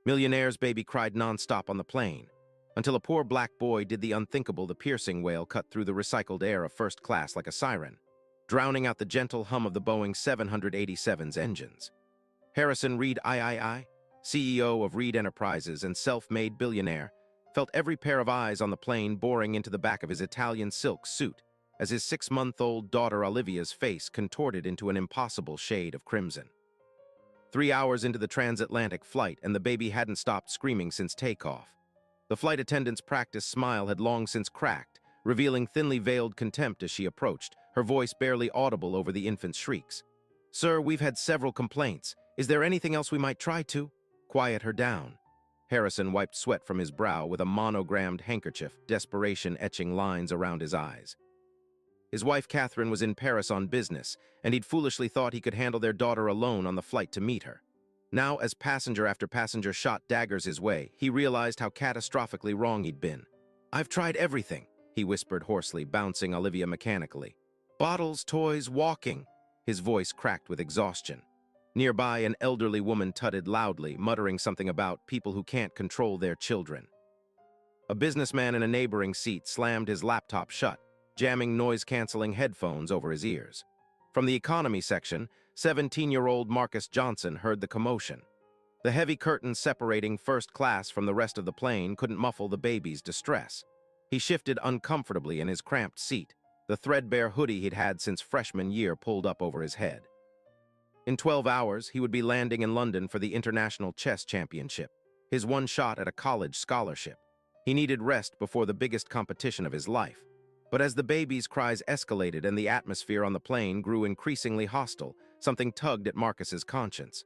Millionaire's baby cried nonstop on the plane, until a poor black boy did the unthinkable. The piercing wail cut through the recycled air of first class like a siren, drowning out the gentle hum of the Boeing 787's engines. Harrison Reed III, CEO of Reed Enterprises and self-made billionaire, felt every pair of eyes on the plane boring into the back of his Italian silk suit as his 6-month-old daughter Olivia's face contorted into an impossible shade of crimson. 3 hours into the transatlantic flight, and the baby hadn't stopped screaming since takeoff. The flight attendant's practiced smile had long since cracked, revealing thinly veiled contempt as she approached, her voice barely audible over the infant's shrieks. "Sir, we've had several complaints. Is there anything else we might try to quiet her down?" Harrison wiped sweat from his brow with a monogrammed handkerchief, desperation etching lines around his eyes. His wife Catherine was in Paris on business, and he'd foolishly thought he could handle their daughter alone on the flight to meet her. Now, as passenger after passenger shot daggers his way, he realized how catastrophically wrong he'd been. "I've tried everything," he whispered hoarsely, bouncing Olivia mechanically. "Bottles, toys, walking." His voice cracked with exhaustion. Nearby, an elderly woman tutted loudly, muttering something about people who can't control their children. A businessman in a neighboring seat slammed his laptop shut, jamming noise-canceling headphones over his ears. From the economy section, 17-year-old Marcus Johnson heard the commotion. The heavy curtains separating first class from the rest of the plane couldn't muffle the baby's distress. He shifted uncomfortably in his cramped seat, the threadbare hoodie he'd had since freshman year pulled up over his head. In 12 hours, he would be landing in London for the International Chess Championship, his one shot at a college scholarship. He needed rest before the biggest competition of his life. But as the baby's cries escalated and the atmosphere on the plane grew increasingly hostile, something tugged at Marcus's conscience.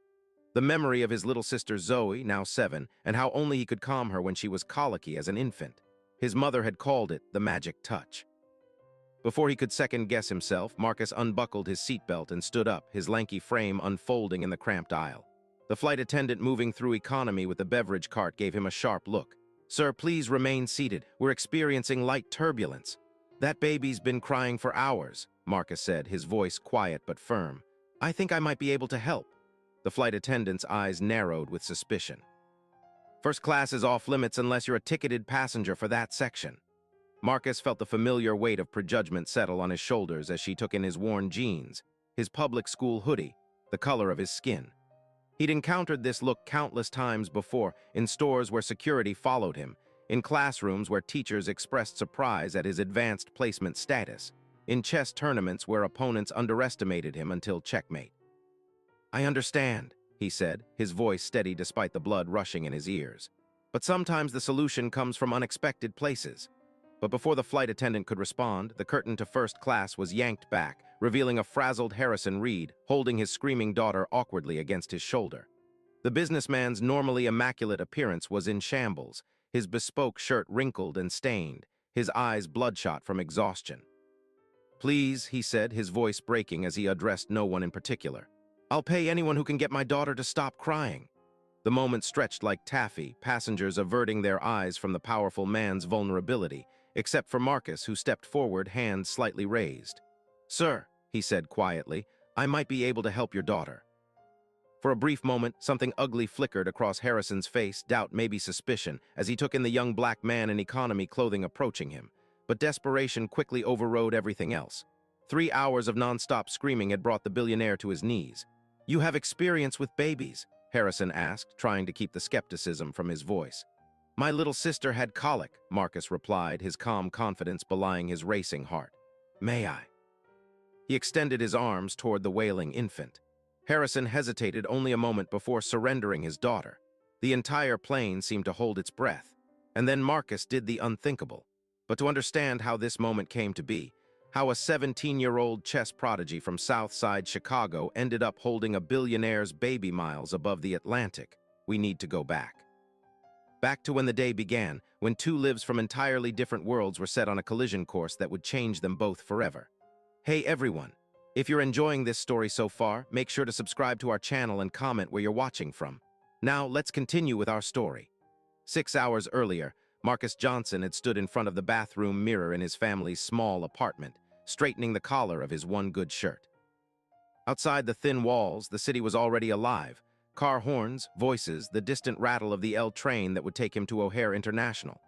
The memory of his little sister Zoe, now 7, and how only he could calm her when she was colicky as an infant. His mother had called it the magic touch. Before he could second-guess himself, Marcus unbuckled his seatbelt and stood up, his lanky frame unfolding in the cramped aisle. The flight attendant moving through economy with the beverage cart gave him a sharp look. "Sir, please remain seated. We're experiencing light turbulence." "That baby's been crying for hours," Marcus said, his voice quiet but firm. "I think I might be able to help." The flight attendant's eyes narrowed with suspicion. "First class is off limits unless you're a ticketed passenger for that section." Marcus felt the familiar weight of prejudgment settle on his shoulders as she took in his worn jeans, his public school hoodie, the color of his skin. He'd encountered this look countless times before, in stores where security followed him, in classrooms where teachers expressed surprise at his advanced placement status, in chess tournaments where opponents underestimated him until checkmate. "I understand," he said, his voice steady despite the blood rushing in his ears. "But sometimes the solution comes from unexpected places." But before the flight attendant could respond, the curtain to first class was yanked back, revealing a frazzled Harrison Reed holding his screaming daughter awkwardly against his shoulder. The businessman's normally immaculate appearance was in shambles, his bespoke shirt wrinkled and stained, his eyes bloodshot from exhaustion. "Please," he said, his voice breaking as he addressed no one in particular. "I'll pay anyone who can get my daughter to stop crying." The moment stretched like taffy, passengers averting their eyes from the powerful man's vulnerability, except for Marcus, who stepped forward, hands slightly raised. "Sir," he said quietly, "I might be able to help your daughter." For a brief moment, something ugly flickered across Harrison's face, doubt, maybe suspicion, as he took in the young black man in economy clothing approaching him. But desperation quickly overrode everything else. 3 hours of non-stop screaming had brought the billionaire to his knees. "You have experience with babies?" Harrison asked, trying to keep the skepticism from his voice. "My little sister had colic," Marcus replied, his calm confidence belying his racing heart. "May I?" He extended his arms toward the wailing infant. Harrison hesitated only a moment before surrendering his daughter. The entire plane seemed to hold its breath. And then Marcus did the unthinkable. But to understand how this moment came to be, how a 17-year-old chess prodigy from Southside Chicago ended up holding a billionaire's baby miles above the Atlantic, we need to go back. Back to when the day began, when two lives from entirely different worlds were set on a collision course that would change them both forever. Hey everyone! If you're enjoying this story so far, make sure to subscribe to our channel and comment where you're watching from. Now, let's continue with our story. 6 hours earlier, Marcus Johnson had stood in front of the bathroom mirror in his family's small apartment, straightening the collar of his one good shirt. Outside the thin walls, the city was already alive. Car horns, voices, the distant rattle of the L train that would take him to O'Hare International.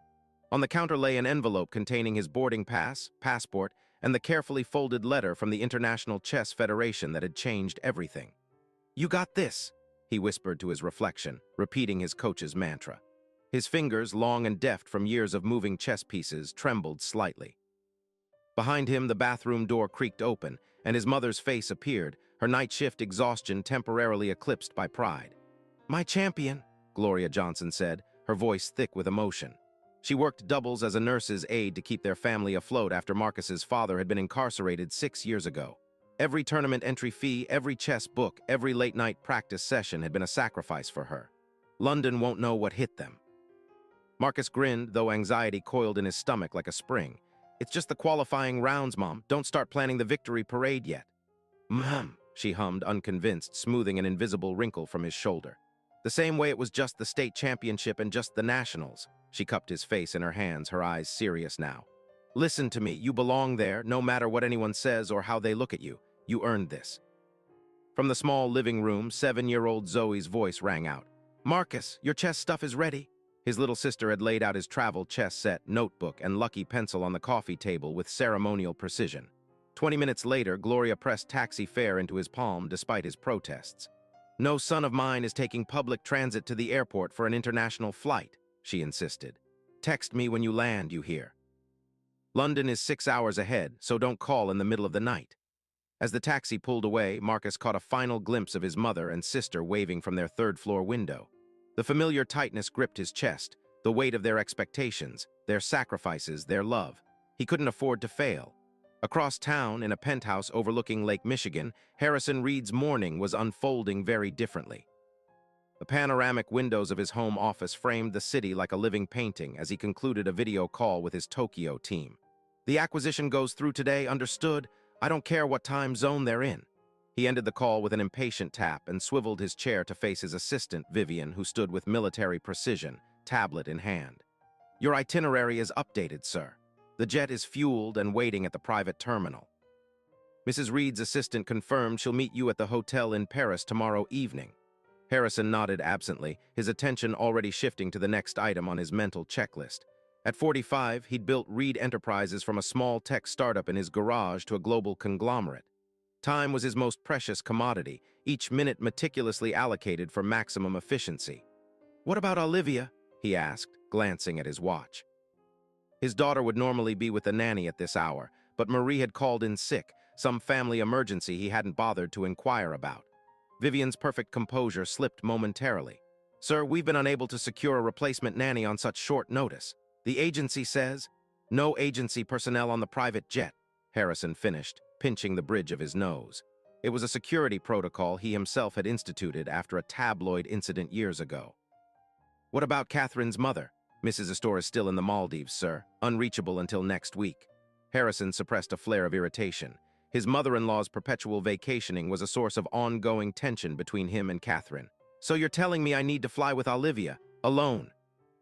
On the counter lay an envelope containing his boarding pass, passport, and the carefully folded letter from the International Chess Federation that had changed everything. "You got this," he whispered to his reflection, repeating his coach's mantra. His fingers, long and deft from years of moving chess pieces, trembled slightly. Behind him, the bathroom door creaked open, and his mother's face appeared, her night shift exhaustion temporarily eclipsed by pride. "My champion," Gloria Johnson said, her voice thick with emotion. She worked doubles as a nurse's aide to keep their family afloat after Marcus's father had been incarcerated 6 years ago. Every tournament entry fee, every chess book, every late-night practice session had been a sacrifice for her. London won't know what hit them. Marcus grinned, though anxiety coiled in his stomach like a spring. "It's just the qualifying rounds, Mom. Don't start planning the victory parade yet." "Mom," she hummed, unconvinced, smoothing an invisible wrinkle from his shoulder. "The same way it was just the state championship and just the nationals." She cupped his face in her hands, her eyes serious now. "Listen to me. You belong there, no matter what anyone says or how they look at you. You earned this." From the small living room, 7-year-old Zoe's voice rang out. "Marcus, your chess stuff is ready." His little sister had laid out his travel chess set, notebook, and lucky pencil on the coffee table with ceremonial precision. 20 minutes later, Gloria pressed taxi fare into his palm despite his protests. "No son of mine is taking public transit to the airport for an international flight," she insisted. "Text me when you land, you hear? London is 6 hours ahead, so don't call in the middle of the night." As the taxi pulled away, Marcus caught a final glimpse of his mother and sister waving from their third-floor window. The familiar tightness gripped his chest, the weight of their expectations, their sacrifices, their love. He couldn't afford to fail. Across town, in a penthouse overlooking Lake Michigan, Harrison Reed's morning was unfolding very differently. The panoramic windows of his home office framed the city like a living painting as he concluded a video call with his Tokyo team. "The acquisition goes through today, understood? I don't care what time zone they're in." He ended the call with an impatient tap and swiveled his chair to face his assistant, Vivian, who stood with military precision, tablet in hand. "Your itinerary is updated, sir. The jet is fueled and waiting at the private terminal." Mrs. Reed's assistant confirmed she'll meet you at the hotel in Paris tomorrow evening. Harrison nodded absently, his attention already shifting to the next item on his mental checklist. At 45, he'd built Reed Enterprises from a small tech startup in his garage to a global conglomerate. Time was his most precious commodity, each minute meticulously allocated for maximum efficiency. "What about Olivia?" he asked, glancing at his watch. His daughter would normally be with the nanny at this hour, but Marie had called in sick, some family emergency he hadn't bothered to inquire about. Vivian's perfect composure slipped momentarily. "Sir, we've been unable to secure a replacement nanny on such short notice. The agency says—" "No agency personnel on the private jet," Harrison finished, pinching the bridge of his nose. It was a security protocol he himself had instituted after a tabloid incident years ago. "What about Catherine's mother?" "Mrs. Astor is still in the Maldives, sir, unreachable until next week." Harrison suppressed a flare of irritation. His mother-in-law's perpetual vacationing was a source of ongoing tension between him and Catherine. "So you're telling me I need to fly with Olivia, alone?"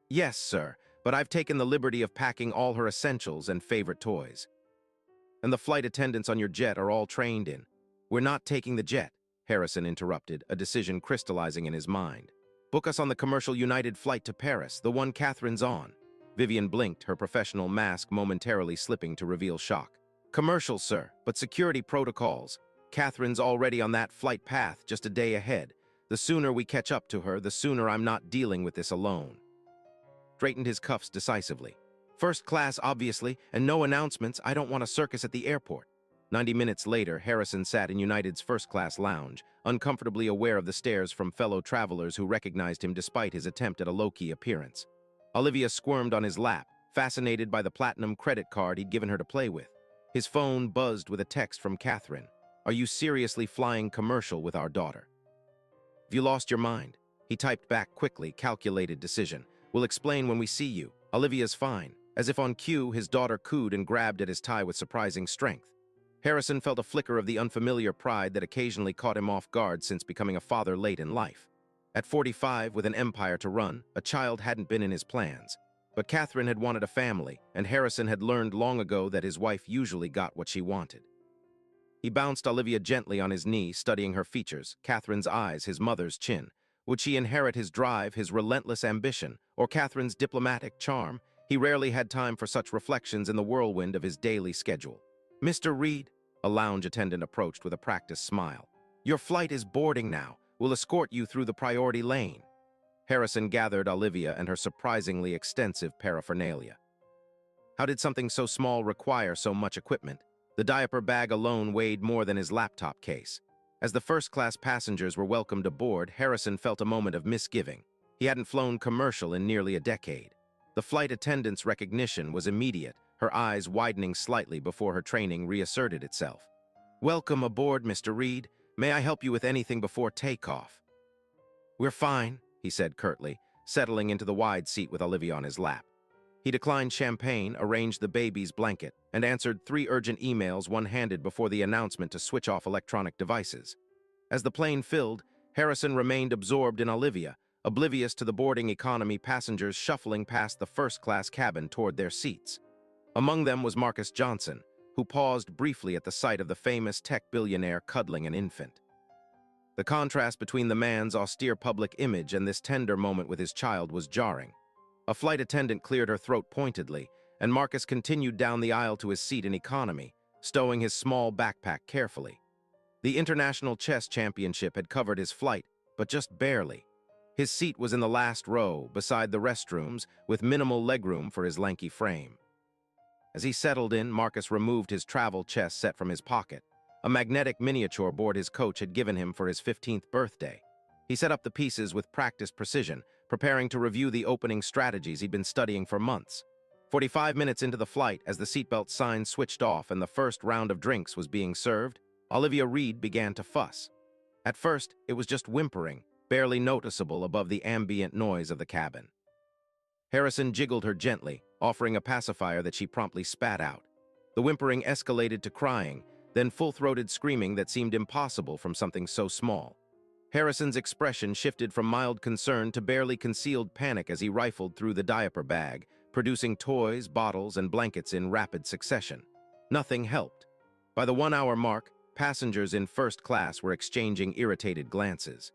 "Yes, sir, but I've taken the liberty of packing all her essentials and favorite toys." "And the flight attendants on your jet are all trained in." "We're not taking the jet," Harrison interrupted, a decision crystallizing in his mind. "Book us on the commercial United flight to Paris, the one Catherine's on." Vivian blinked, her professional mask momentarily slipping to reveal shock. "Commercial, sir, but security protocols. Catherine's already on that flight path, just a day ahead. The sooner we catch up to her, the sooner I'm not dealing with this alone." Straightened his cuffs decisively. "First class, obviously, and no announcements. I don't want a circus at the airport." 90 minutes later, Harrison sat in United's first-class lounge, uncomfortably aware of the stares from fellow travelers who recognized him despite his attempt at a low-key appearance. Olivia squirmed on his lap, fascinated by the platinum credit card he'd given her to play with. His phone buzzed with a text from Catherine. "Are you seriously flying commercial with our daughter?" "Have you lost your mind?" He typed back quickly, calculated decision. "We'll explain when we see you. Olivia's fine." As if on cue, his daughter cooed and grabbed at his tie with surprising strength. Harrison felt a flicker of the unfamiliar pride that occasionally caught him off guard since becoming a father late in life. At 45, with an empire to run, a child hadn't been in his plans. But Catherine had wanted a family, and Harrison had learned long ago that his wife usually got what she wanted. He bounced Olivia gently on his knee, studying her features, Catherine's eyes, his mother's chin. Would she inherit his drive, his relentless ambition, or Catherine's diplomatic charm? He rarely had time for such reflections in the whirlwind of his daily schedule. "Mr. Reed," a lounge attendant approached with a practiced smile. "Your flight is boarding now. We'll escort you through the priority lane." Harrison gathered Olivia and her surprisingly extensive paraphernalia. How did something so small require so much equipment? The diaper bag alone weighed more than his laptop case. As the first-class passengers were welcomed aboard, Harrison felt a moment of misgiving. He hadn't flown commercial in nearly a decade. The flight attendant's recognition was immediate, her eyes widening slightly before her training reasserted itself. "Welcome aboard, Mr. Reed. May I help you with anything before takeoff?" "We're fine," he said curtly, settling into the wide seat with Olivia on his lap. He declined champagne, arranged the baby's blanket, and answered 3 urgent emails one-handed before the announcement to switch off electronic devices. As the plane filled, Harrison remained absorbed in Olivia, oblivious to the boarding economy passengers shuffling past the first-class cabin toward their seats. Among them was Marcus Johnson, who paused briefly at the sight of the famous tech billionaire cuddling an infant. The contrast between the man's austere public image and this tender moment with his child was jarring. A flight attendant cleared her throat pointedly, and Marcus continued down the aisle to his seat in economy, stowing his small backpack carefully. The International Chess Championship had covered his flight, but just barely. His seat was in the last row, beside the restrooms, with minimal legroom for his lanky frame. As he settled in, Marcus removed his travel chess set from his pocket, a magnetic miniature board his coach had given him for his 15th birthday. He set up the pieces with practiced precision, preparing to review the opening strategies he'd been studying for months. 45 minutes into the flight, as the seatbelt sign switched off and the first round of drinks was being served, Olivia Reed began to fuss. At first, it was just whimpering, barely noticeable above the ambient noise of the cabin. Harrison jiggled her gently, offering a pacifier that she promptly spat out. The whimpering escalated to crying, then full-throated screaming that seemed impossible from something so small. Harrison's expression shifted from mild concern to barely concealed panic as he rifled through the diaper bag, producing toys, bottles, and blankets in rapid succession. Nothing helped. By the 1-hour mark, passengers in first class were exchanging irritated glances.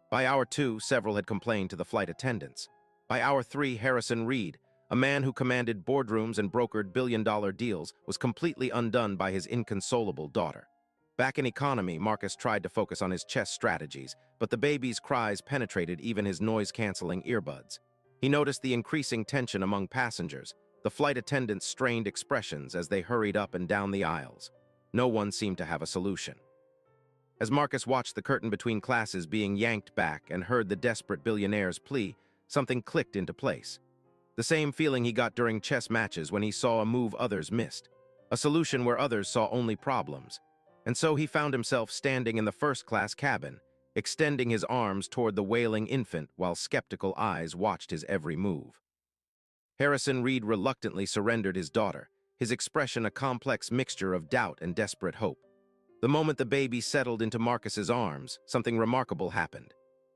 By hour 2, several had complained to the flight attendants. By hour 3, Harrison Reed, a man who commanded boardrooms and brokered billion-dollar deals, was completely undone by his inconsolable daughter. Back in economy, Marcus tried to focus on his chess strategies, but the baby's cries penetrated even his noise-canceling earbuds. He noticed the increasing tension among passengers, the flight attendants' strained expressions as they hurried up and down the aisles. No one seemed to have a solution. As Marcus watched the curtain between classes being yanked back and heard the desperate billionaire's plea, something clicked into place. The same feeling he got during chess matches when he saw a move others missed, a solution where others saw only problems. And so he found himself standing in the first-class cabin, extending his arms toward the wailing infant while skeptical eyes watched his every move. Harrison Reed reluctantly surrendered his daughter, his expression a complex mixture of doubt and desperate hope. The moment the baby settled into Marcus's arms, something remarkable happened.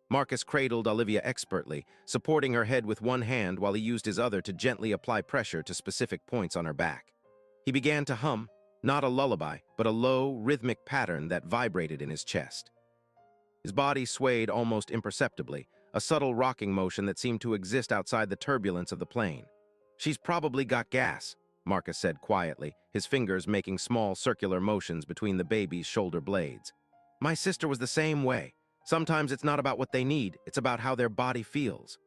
Marcus cradled Olivia expertly, supporting her head with one hand while he used his other to gently apply pressure to specific points on her back. He began to hum, not a lullaby, but a low, rhythmic pattern that vibrated in his chest. His body swayed almost imperceptibly, a subtle rocking motion that seemed to exist outside the turbulence of the plane. "She's probably got gas," Marcus said quietly, his fingers making small circular motions between the baby's shoulder blades. "My sister was the same way. Sometimes it's not about what they need, it's about how their body feels."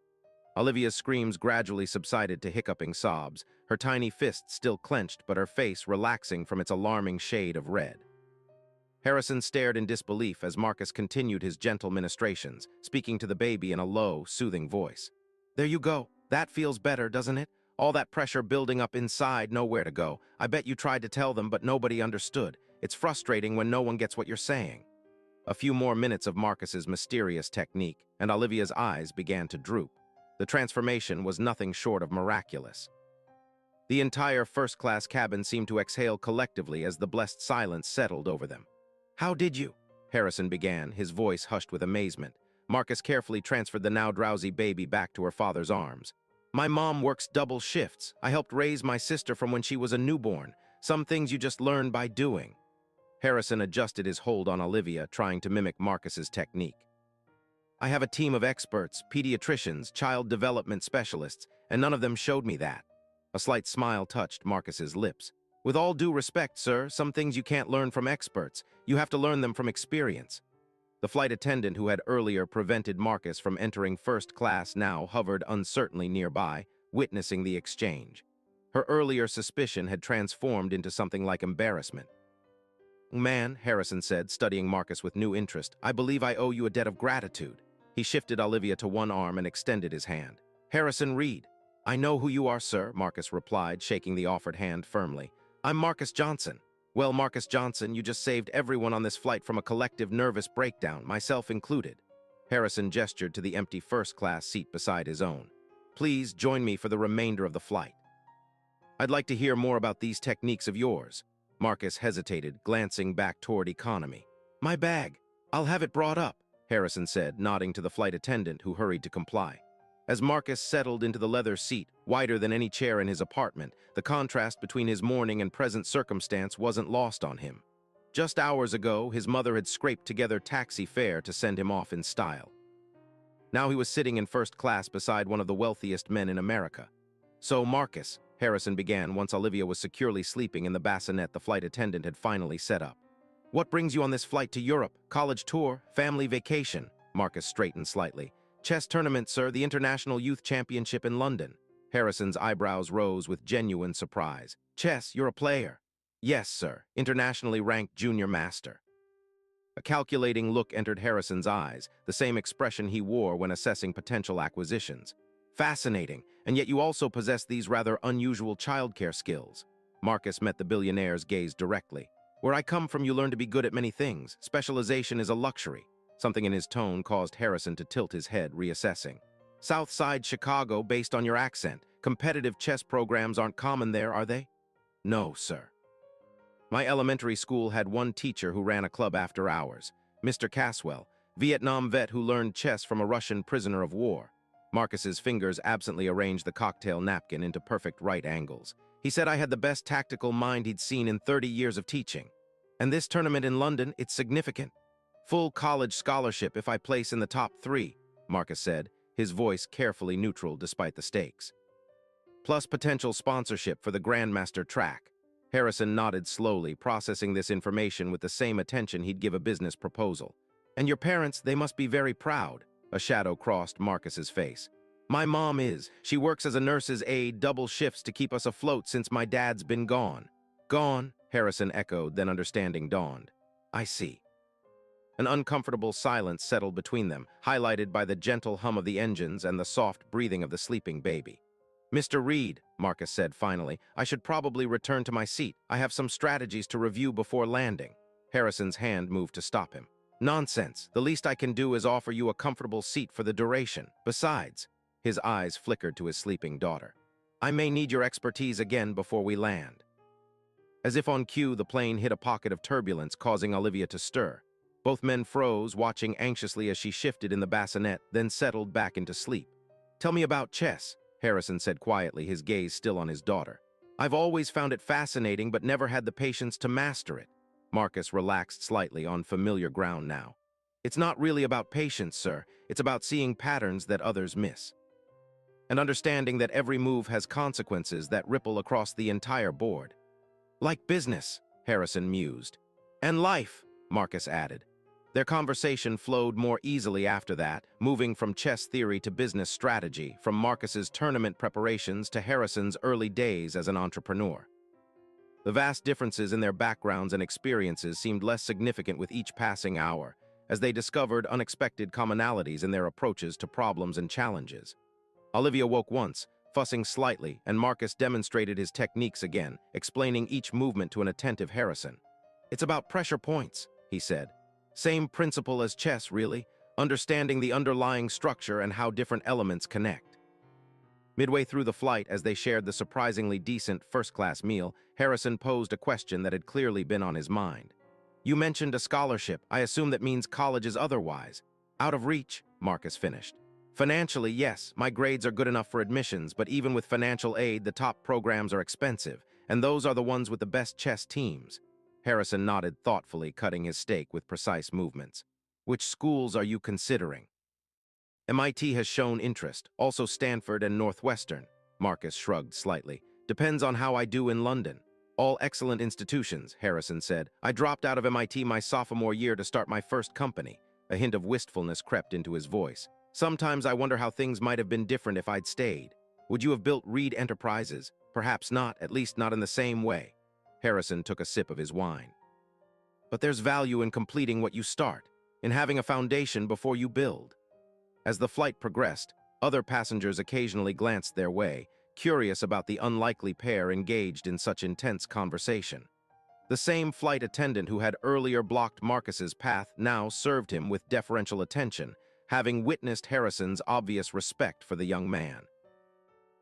Olivia's screams gradually subsided to hiccuping sobs, her tiny fists still clenched but her face relaxing from its alarming shade of red. Harrison stared in disbelief as Marcus continued his gentle ministrations, speaking to the baby in a low, soothing voice. "There you go. That feels better, doesn't it? All that pressure building up inside, nowhere to go. I bet you tried to tell them, but nobody understood. It's frustrating when no one gets what you're saying." A few more minutes of Marcus's mysterious technique, and Olivia's eyes began to droop. The transformation was nothing short of miraculous. The entire first-class cabin seemed to exhale collectively as the blessed silence settled over them. "How did you?" Harrison began, his voice hushed with amazement. Marcus carefully transferred the now drowsy baby back to her father's arms. "My mom works double shifts. I helped raise my sister from when she was a newborn. Some things you just learn by doing." Harrison adjusted his hold on Olivia, trying to mimic Marcus's technique. I have a team of experts, pediatricians, child development specialists, and none of them showed me that. A slight smile touched Marcus's lips. With all due respect, sir, some things you can't learn from experts. You have to learn them from experience. The flight attendant who had earlier prevented Marcus from entering first class now hovered uncertainly nearby, witnessing the exchange. Her earlier suspicion had transformed into something like embarrassment. Man, Harrison said, studying Marcus with new interest, I believe I owe you a debt of gratitude. He shifted Olivia to one arm and extended his hand. Harrison Reed. I know who you are, sir, Marcus replied, shaking the offered hand firmly. I'm Marcus Johnson. Well, Marcus Johnson, you just saved everyone on this flight from a collective nervous breakdown, myself included. Harrison gestured to the empty first-class seat beside his own. Please join me for the remainder of the flight. I'd like to hear more about these techniques of yours. Marcus hesitated, glancing back toward economy. My bag. I'll have it brought up, Harrison said, nodding to the flight attendant who hurried to comply. As Marcus settled into the leather seat, wider than any chair in his apartment, the contrast between his morning and present circumstance wasn't lost on him. Just hours ago, his mother had scraped together taxi fare to send him off in style. Now he was sitting in first class beside one of the wealthiest men in America. So, Marcus, Harrison began once Olivia was securely sleeping in the bassinet the flight attendant had finally set up. What brings you on this flight to Europe? College tour? Family vacation? Marcus straightened slightly. Chess tournament, sir, the International Youth Championship in London. Harrison's eyebrows rose with genuine surprise. Chess, you're a player. Yes, sir, internationally ranked junior master. A calculating look entered Harrison's eyes, the same expression he wore when assessing potential acquisitions. Fascinating, and yet you also possess these rather unusual childcare skills. Marcus met the billionaire's gaze directly. Where I come from, you learn to be good at many things. Specialization is a luxury. Something in his tone caused Harrison to tilt his head, reassessing. South Side Chicago, based on your accent. Competitive chess programs aren't common there, are they? No, sir. My elementary school had one teacher who ran a club after hours. Mr. Caswell, Vietnam vet who learned chess from a Russian prisoner of war. Marcus's fingers absently arranged the cocktail napkin into perfect right angles. He said I had the best tactical mind he'd seen in 30 years of teaching. And this tournament in London, it's significant. Full college scholarship if I place in the top 3, Marcus said, his voice carefully neutral despite the stakes. Plus potential sponsorship for the Grandmaster track. Harrison nodded slowly, processing this information with the same attention he'd give a business proposal. And your parents, they must be very proud. A shadow crossed Marcus's face. My mom is. She works as a nurse's aide, double shifts to keep us afloat since my dad's been gone. Gone, Harrison echoed, then understanding dawned. I see. An uncomfortable silence settled between them, highlighted by the gentle hum of the engines and the soft breathing of the sleeping baby. Mr. Reed, Marcus said finally, I should probably return to my seat. I have some strategies to review before landing. Harrison's hand moved to stop him. Nonsense. The least I can do is offer you a comfortable seat for the duration. Besides, his eyes flickered to his sleeping daughter. I may need your expertise again before we land. As if on cue, the plane hit a pocket of turbulence, causing Olivia to stir. Both men froze, watching anxiously as she shifted in the bassinet, then settled back into sleep. Tell me about chess, Harrison said quietly, his gaze still on his daughter. I've always found it fascinating, but never had the patience to master it. Marcus relaxed slightly, on familiar ground now. It's not really about patience, sir. It's about seeing patterns that others miss. And understanding that every move has consequences that ripple across the entire board. Like business, Harrison mused. And life, Marcus added. Their conversation flowed more easily after that, moving from chess theory to business strategy, from Marcus's tournament preparations to Harrison's early days as an entrepreneur. The vast differences in their backgrounds and experiences seemed less significant with each passing hour, as they discovered unexpected commonalities in their approaches to problems and challenges. Olivia woke once, fussing slightly, and Marcus demonstrated his techniques again, explaining each movement to an attentive Harrison. It's about pressure points, he said. Same principle as chess, really, understanding the underlying structure and how different elements connect. Midway through the flight, as they shared the surprisingly decent first-class meal, Harrison posed a question that had clearly been on his mind. You mentioned a scholarship. I assume that means college is otherwise. Out of reach, Marcus finished. Financially, yes, my grades are good enough for admissions, but even with financial aid, the top programs are expensive, and those are the ones with the best chess teams. Harrison nodded thoughtfully, cutting his steak with precise movements. Which schools are you considering? MIT has shown interest, also Stanford and Northwestern. Marcus shrugged slightly. Depends on how I do in London. All excellent institutions, Harrison said. I dropped out of MIT my sophomore year to start my first company. A hint of wistfulness crept into his voice. Sometimes I wonder how things might have been different if I'd stayed. Would you have built Reed Enterprises? Perhaps not, at least not in the same way. Harrison took a sip of his wine. But there's value in completing what you start, in having a foundation before you build. As the flight progressed, other passengers occasionally glanced their way, curious about the unlikely pair engaged in such intense conversation. The same flight attendant who had earlier blocked Marcus's path now served him with deferential attention, having witnessed Harrison's obvious respect for the young man.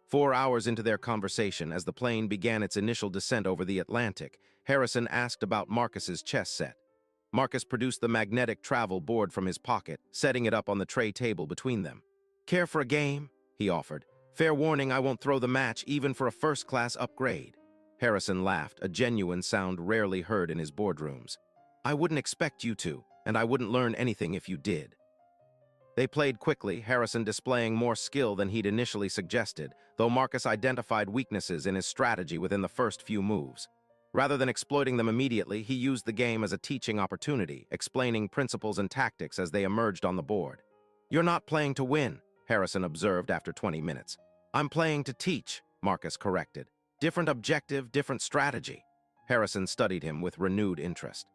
4 hours into their conversation, as the plane began its initial descent over the Atlantic, Harrison asked about Marcus's chess set. Marcus produced the magnetic travel board from his pocket, setting it up on the tray table between them. "Care for a game?" he offered. "Fair warning, I won't throw the match even for a first-class upgrade." Harrison laughed, a genuine sound rarely heard in his boardrooms. "I wouldn't expect you to, and I wouldn't learn anything if you did." They played quickly, Harrison displaying more skill than he'd initially suggested, though Marcus identified weaknesses in his strategy within the first few moves. Rather than exploiting them immediately, he used the game as a teaching opportunity, explaining principles and tactics as they emerged on the board. "You're not playing to win," Harrison observed after 20 minutes. "I'm playing to teach," Marcus corrected. "Different objective, different strategy." Harrison studied him with renewed interest.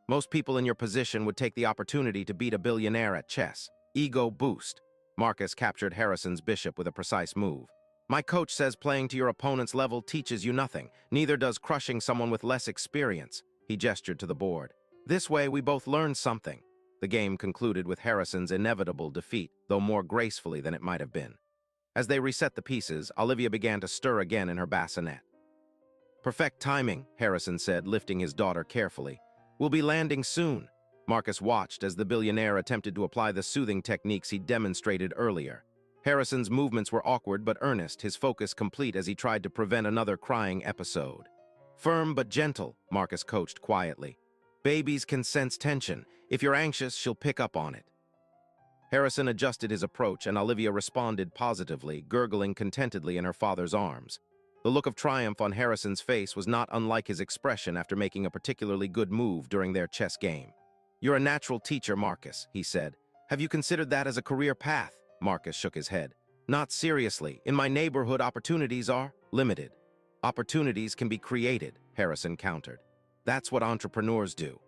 "Most people in your position would take the opportunity to beat a billionaire at chess. Ego boost." Marcus captured Harrison's bishop with a precise move. "My coach says playing to your opponent's level teaches you nothing. Neither does crushing someone with less experience." He gestured to the board. "This way, we both learn something." The game concluded with Harrison's inevitable defeat, though more gracefully than it might have been. As they reset the pieces, Olivia began to stir again in her bassinet. "Perfect timing," Harrison said, lifting his daughter carefully. "We'll be landing soon." Marcus watched as the billionaire attempted to apply the soothing techniques he'd demonstrated earlier. Harrison's movements were awkward but earnest, his focus complete as he tried to prevent another crying episode. "Firm but gentle," Marcus coached quietly. "Babies can sense tension. If you're anxious, she'll pick up on it." Harrison adjusted his approach, and Olivia responded positively, gurgling contentedly in her father's arms. The look of triumph on Harrison's face was not unlike his expression after making a particularly good move during their chess game. "You're a natural teacher, Marcus," he said. "Have you considered that as a career path?" Marcus shook his head. "Not seriously. In my neighborhood, opportunities are limited." "Opportunities can be created," Harrison countered. "That's what entrepreneurs do."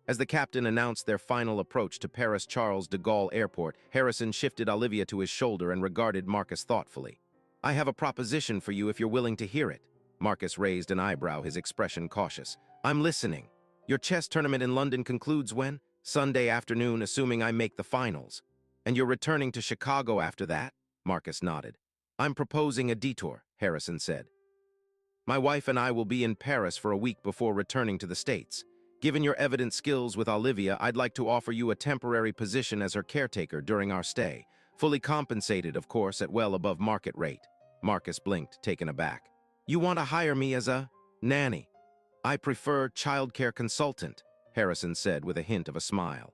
As the captain announced their final approach to Paris Charles de Gaulle Airport, Harrison shifted Olivia to his shoulder and regarded Marcus thoughtfully. "I have a proposition for you if you're willing to hear it." Marcus raised an eyebrow, his expression cautious. "I'm listening. Your chess tournament in London concludes when?" "Sunday afternoon, assuming I make the finals." "And you're returning to Chicago after that?" Marcus nodded. "I'm proposing a detour," Harrison said. "My wife and I will be in Paris for a week before returning to the States. Given your evident skills with Olivia, I'd like to offer you a temporary position as her caretaker during our stay. Fully compensated, of course, at well above market rate." Marcus blinked, taken aback. "You want to hire me as a nanny?" "I prefer childcare consultant," Harrison said with a hint of a smile.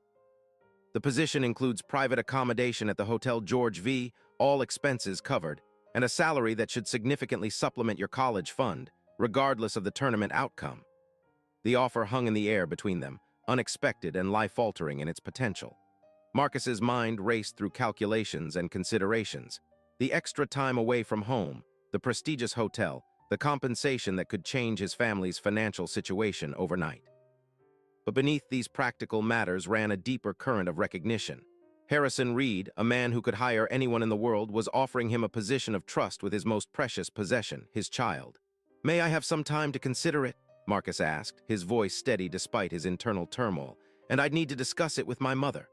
"The position includes private accommodation at the Hotel George V, all expenses covered, and a salary that should significantly supplement your college fund, regardless of the tournament outcome." The offer hung in the air between them, unexpected and life-altering in its potential. Marcus's mind raced through calculations and considerations. The extra time away from home, the prestigious hotel, the compensation that could change his family's financial situation overnight. But beneath these practical matters ran a deeper current of recognition. Harrison Reed, a man who could hire anyone in the world, was offering him a position of trust with his most precious possession, his child. "May I have some time to consider it?" Marcus asked, his voice steady despite his internal turmoil. "And I'd need to discuss it with my mother."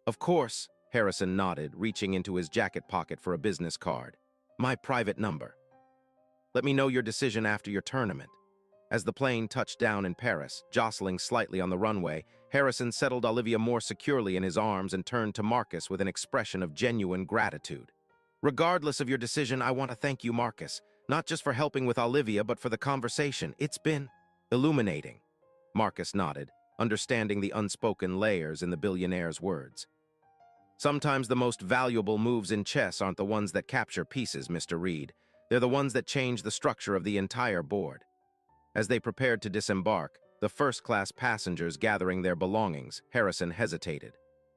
"Of course," Harrison nodded, reaching into his jacket pocket for a business card. "My private number. Let me know your decision after your tournament." As the plane touched down in Paris, jostling slightly on the runway, Harrison settled Olivia more securely in his arms and turned to Marcus with an expression of genuine gratitude. "Regardless of your decision, I want to thank you, Marcus, not just for helping with Olivia, but for the conversation. It's been illuminating." Marcus nodded, understanding the unspoken layers in the billionaire's words. Sometimes the most valuable moves in chess aren't the ones that capture pieces, Mr. Reed. They're the ones that change the structure of the entire board. As they prepared to disembark, the first-class passengers gathering their belongings, Harrison hesitated.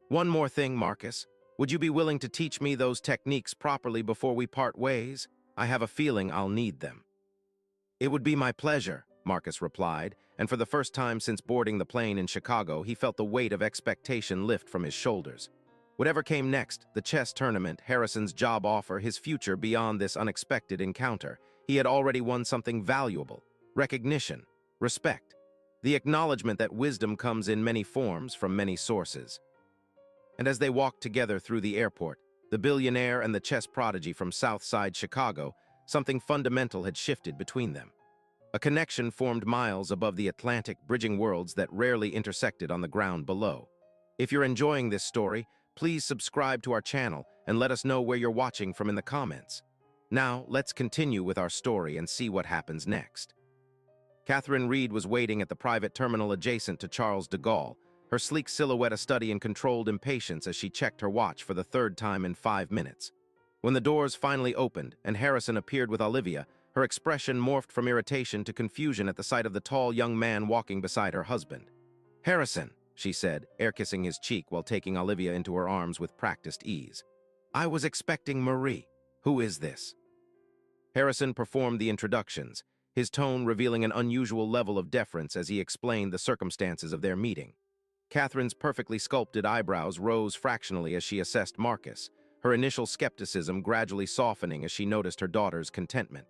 "One more thing, Marcus. Would you be willing to teach me those techniques properly before we part ways? I have a feeling I'll need them." "It would be my pleasure," Marcus replied, and for the first time since boarding the plane in Chicago, he felt the weight of expectation lift from his shoulders. Whatever came next, the chess tournament, Harrison's job offer, his future beyond this unexpected encounter, he had already won something valuable: recognition, respect, the acknowledgement that wisdom comes in many forms from many sources. And as they walked together through the airport, the billionaire and the chess prodigy from South Side Chicago, something fundamental had shifted between them. A connection formed miles above the Atlantic, bridging worlds that rarely intersected on the ground below. If you're enjoying this story, please subscribe to our channel and let us know where you're watching from in the comments. Now, let's continue with our story and see what happens next. Catherine Reed was waiting at the private terminal adjacent to Charles de Gaulle, her sleek silhouette a study in controlled impatience as she checked her watch for the third time in 5 minutes. When the doors finally opened and Harrison appeared with Olivia, her expression morphed from irritation to confusion at the sight of the tall young man walking beside her husband. "Harrison," she said, air-kissing his cheek while taking Olivia into her arms with practiced ease. "I was expecting Marie. Who is this?" Harrison performed the introductions, his tone revealing an unusual level of deference as he explained the circumstances of their meeting. Catherine's perfectly sculpted eyebrows rose fractionally as she assessed Marcus, her initial skepticism gradually softening as she noticed her daughter's contentment.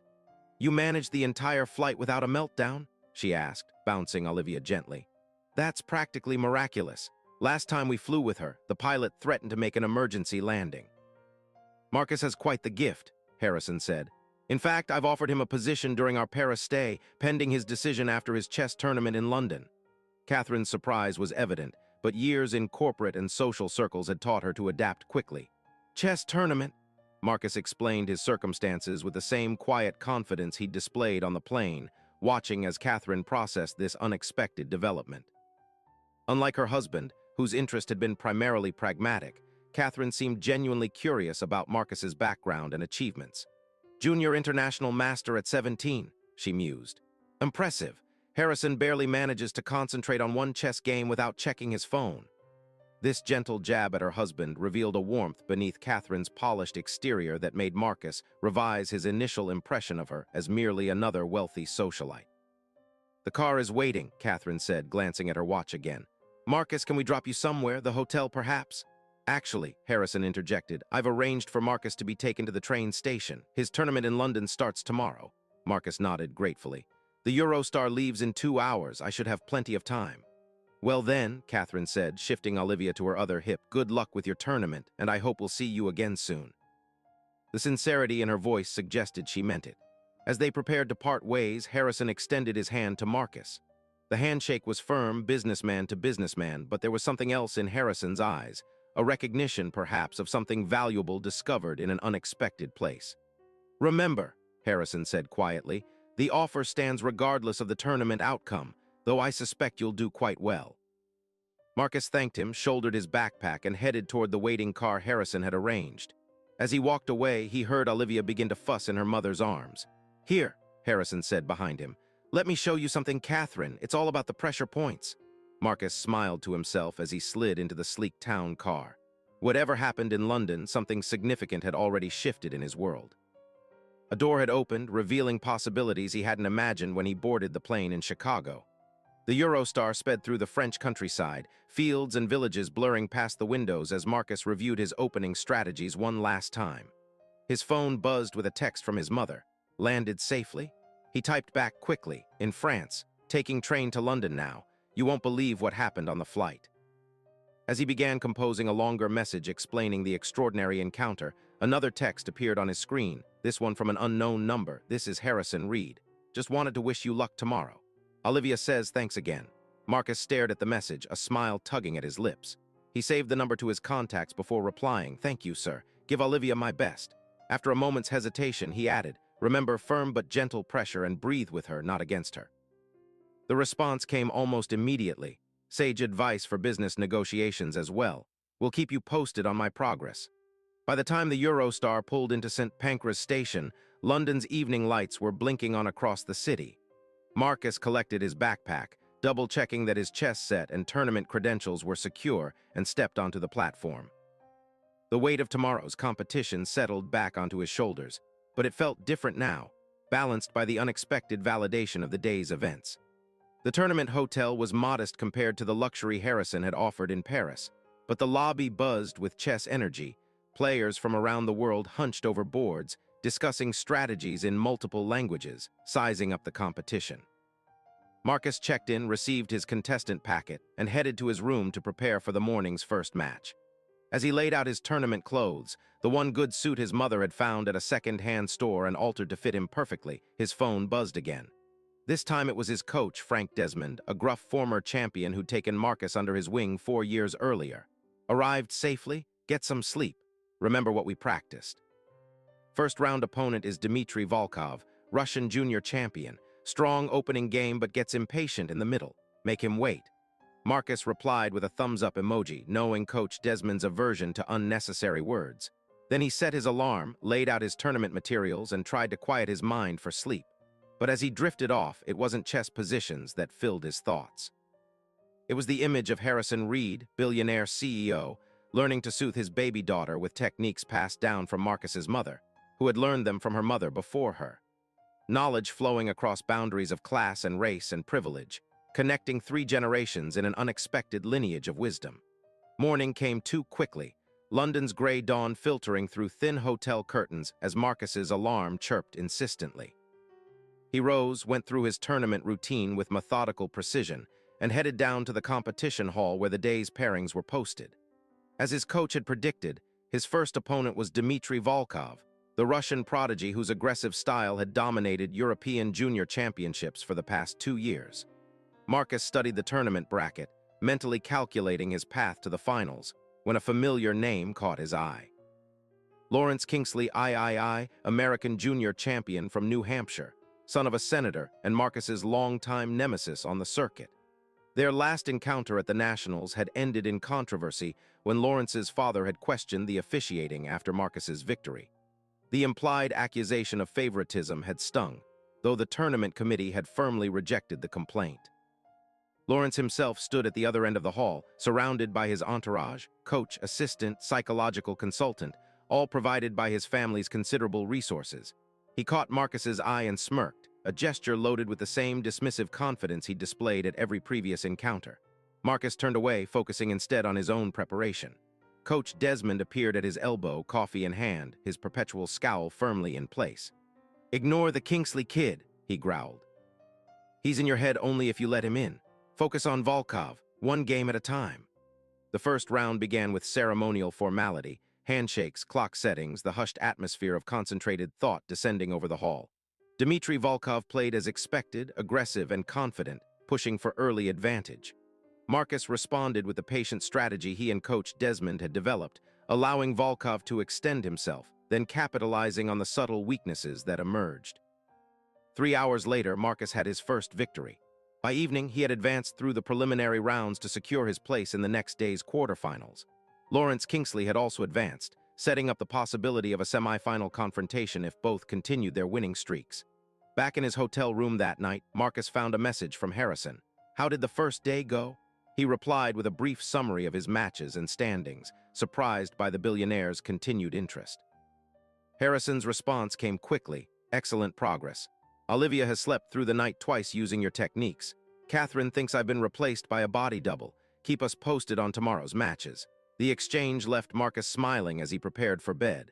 "You managed the entire flight without a meltdown?" she asked, bouncing Olivia gently. "That's practically miraculous. Last time we flew with her, the pilot threatened to make an emergency landing." "Marcus has quite the gift," Harrison said. "In fact, I've offered him a position during our Paris stay, pending his decision after his chess tournament in London." Catherine's surprise was evident, but years in corporate and social circles had taught her to adapt quickly. "Chess tournament?" Marcus explained his circumstances with the same quiet confidence he'd displayed on the plane, watching as Catherine processed this unexpected development. Unlike her husband, whose interest had been primarily pragmatic, Catherine seemed genuinely curious about Marcus's background and achievements. "Junior international master at 17, she mused. "Impressive. Harrison barely manages to concentrate on one chess game without checking his phone." This gentle jab at her husband revealed a warmth beneath Catherine's polished exterior that made Marcus revise his initial impression of her as merely another wealthy socialite. "The car is waiting," Catherine said, glancing at her watch again. "Marcus, can we drop you somewhere? The hotel, perhaps?" "Actually," Harrison interjected, "I've arranged for Marcus to be taken to the train station. His tournament in London starts tomorrow." Marcus nodded gratefully. "The Eurostar leaves in 2 hours. I should have plenty of time." "Well then," Catherine said, shifting Olivia to her other hip, "good luck with your tournament, and I hope we'll see you again soon." The sincerity in her voice suggested she meant it. As they prepared to part ways, Harrison extended his hand to Marcus. The handshake was firm, businessman to businessman, but there was something else in Harrison's eyes, a recognition, perhaps, of something valuable discovered in an unexpected place. "Remember," Harrison said quietly, "the offer stands regardless of the tournament outcome, though I suspect you'll do quite well." Marcus thanked him, shouldered his backpack, and headed toward the waiting car Harrison had arranged. As he walked away, he heard Olivia begin to fuss in her mother's arms. "Here," Harrison said behind him. "Let me show you something, Catherine. It's all about the pressure points." Marcus smiled to himself as he slid into the sleek town car. Whatever happened in London, something significant had already shifted in his world. A door had opened, revealing possibilities he hadn't imagined when he boarded the plane in Chicago. The Eurostar sped through the French countryside, fields and villages blurring past the windows as Marcus reviewed his opening strategies one last time. His phone buzzed with a text from his mother. "Landed safely?" He typed back quickly, "In France, taking train to London now. You won't believe what happened on the flight." As he began composing a longer message explaining the extraordinary encounter, another text appeared on his screen, this one from an unknown number. "This is Harrison Reed. Just wanted to wish you luck tomorrow. Olivia says thanks again." Marcus stared at the message, a smile tugging at his lips. He saved the number to his contacts before replying, "Thank you, sir. Give Olivia my best." After a moment's hesitation, he added, "Remember firm but gentle pressure and breathe with her, not against her." The response came almost immediately, sage advice for business negotiations as well. We'll keep you posted on my progress. By the time the Eurostar pulled into St. Pancras station, London's evening lights were blinking on across the city. Marcus collected his backpack, double-checking that his chess set and tournament credentials were secure, and stepped onto the platform. The weight of tomorrow's competition settled back onto his shoulders, but it felt different now, balanced by the unexpected validation of the day's events. The tournament hotel was modest compared to the luxury Harrison had offered in Paris, but the lobby buzzed with chess energy. Players from around the world hunched over boards, discussing strategies in multiple languages, sizing up the competition. Marcus checked in, received his contestant packet, and headed to his room to prepare for the morning's first match. As he laid out his tournament clothes, the one good suit his mother had found at a second-hand store and altered to fit him perfectly, his phone buzzed again. This time it was his coach, Frank Desmond, a gruff former champion who'd taken Marcus under his wing 4 years earlier. Arrived safely? Get some sleep. Remember what we practiced. First-round opponent is Dmitry Volkov, Russian junior champion. Strong opening game but gets impatient in the middle. Make him wait. Marcus replied with a thumbs-up emoji, knowing Coach Desmond's aversion to unnecessary words. Then he set his alarm, laid out his tournament materials, and tried to quiet his mind for sleep. But as he drifted off, it wasn't chess positions that filled his thoughts. It was the image of Harrison Reed, Billionaire CEO, learning to soothe his baby daughter with techniques passed down from Marcus's mother, who had learned them from her mother before her. Knowledge flowing across boundaries of class and race and privilege, connecting 3 generations in an unexpected lineage of wisdom. Morning came too quickly, London's gray dawn filtering through thin hotel curtains as Marcus's alarm chirped insistently. He rose, went through his tournament routine with methodical precision, and headed down to the competition hall where the day's pairings were posted. As his coach had predicted, his first opponent was Dmitry Volkov, the Russian prodigy whose aggressive style had dominated European junior championships for the past 2 years. Marcus studied the tournament bracket, mentally calculating his path to the finals, when a familiar name caught his eye. Lawrence Kingsley III, American junior champion from New Hampshire, son of a senator and Marcus's longtime nemesis on the circuit. Their last encounter at the Nationals had ended in controversy when Lawrence's father had questioned the officiating after Marcus's victory. The implied accusation of favoritism had stung, though the tournament committee had firmly rejected the complaint. Lawrence himself stood at the other end of the hall, surrounded by his entourage, coach, assistant, psychological consultant, all provided by his family's considerable resources. He caught Marcus's eye and smirked, a gesture loaded with the same dismissive confidence he'd displayed at every previous encounter. Marcus turned away, focusing instead on his own preparation. Coach Desmond appeared at his elbow, coffee in hand, his perpetual scowl firmly in place. "Ignore the Kingsley kid," he growled. "He's in your head only if you let him in. Focus on Volkov, 1 game at a time." The first round began with ceremonial formality, handshakes, clock settings, the hushed atmosphere of concentrated thought descending over the hall. Dmitry Volkov played as expected, aggressive and confident, pushing for early advantage. Marcus responded with the patient strategy he and Coach Desmond had developed, allowing Volkov to extend himself, then capitalizing on the subtle weaknesses that emerged. 3 hours later, Marcus had his first victory. By evening, he had advanced through the preliminary rounds to secure his place in the next day's quarterfinals. Lawrence Kingsley had also advanced, setting up the possibility of a semi-final confrontation if both continued their winning streaks. Back in his hotel room that night, Marcus found a message from Harrison. "How did the first day go?" He replied with a brief summary of his matches and standings, surprised by the Billionaire's continued interest. Harrison's response came quickly. "Excellent progress. Olivia has slept through the night twice using your techniques. Catherine thinks I've been replaced by a body double. Keep us posted on tomorrow's matches." The exchange left Marcus smiling as he prepared for bed.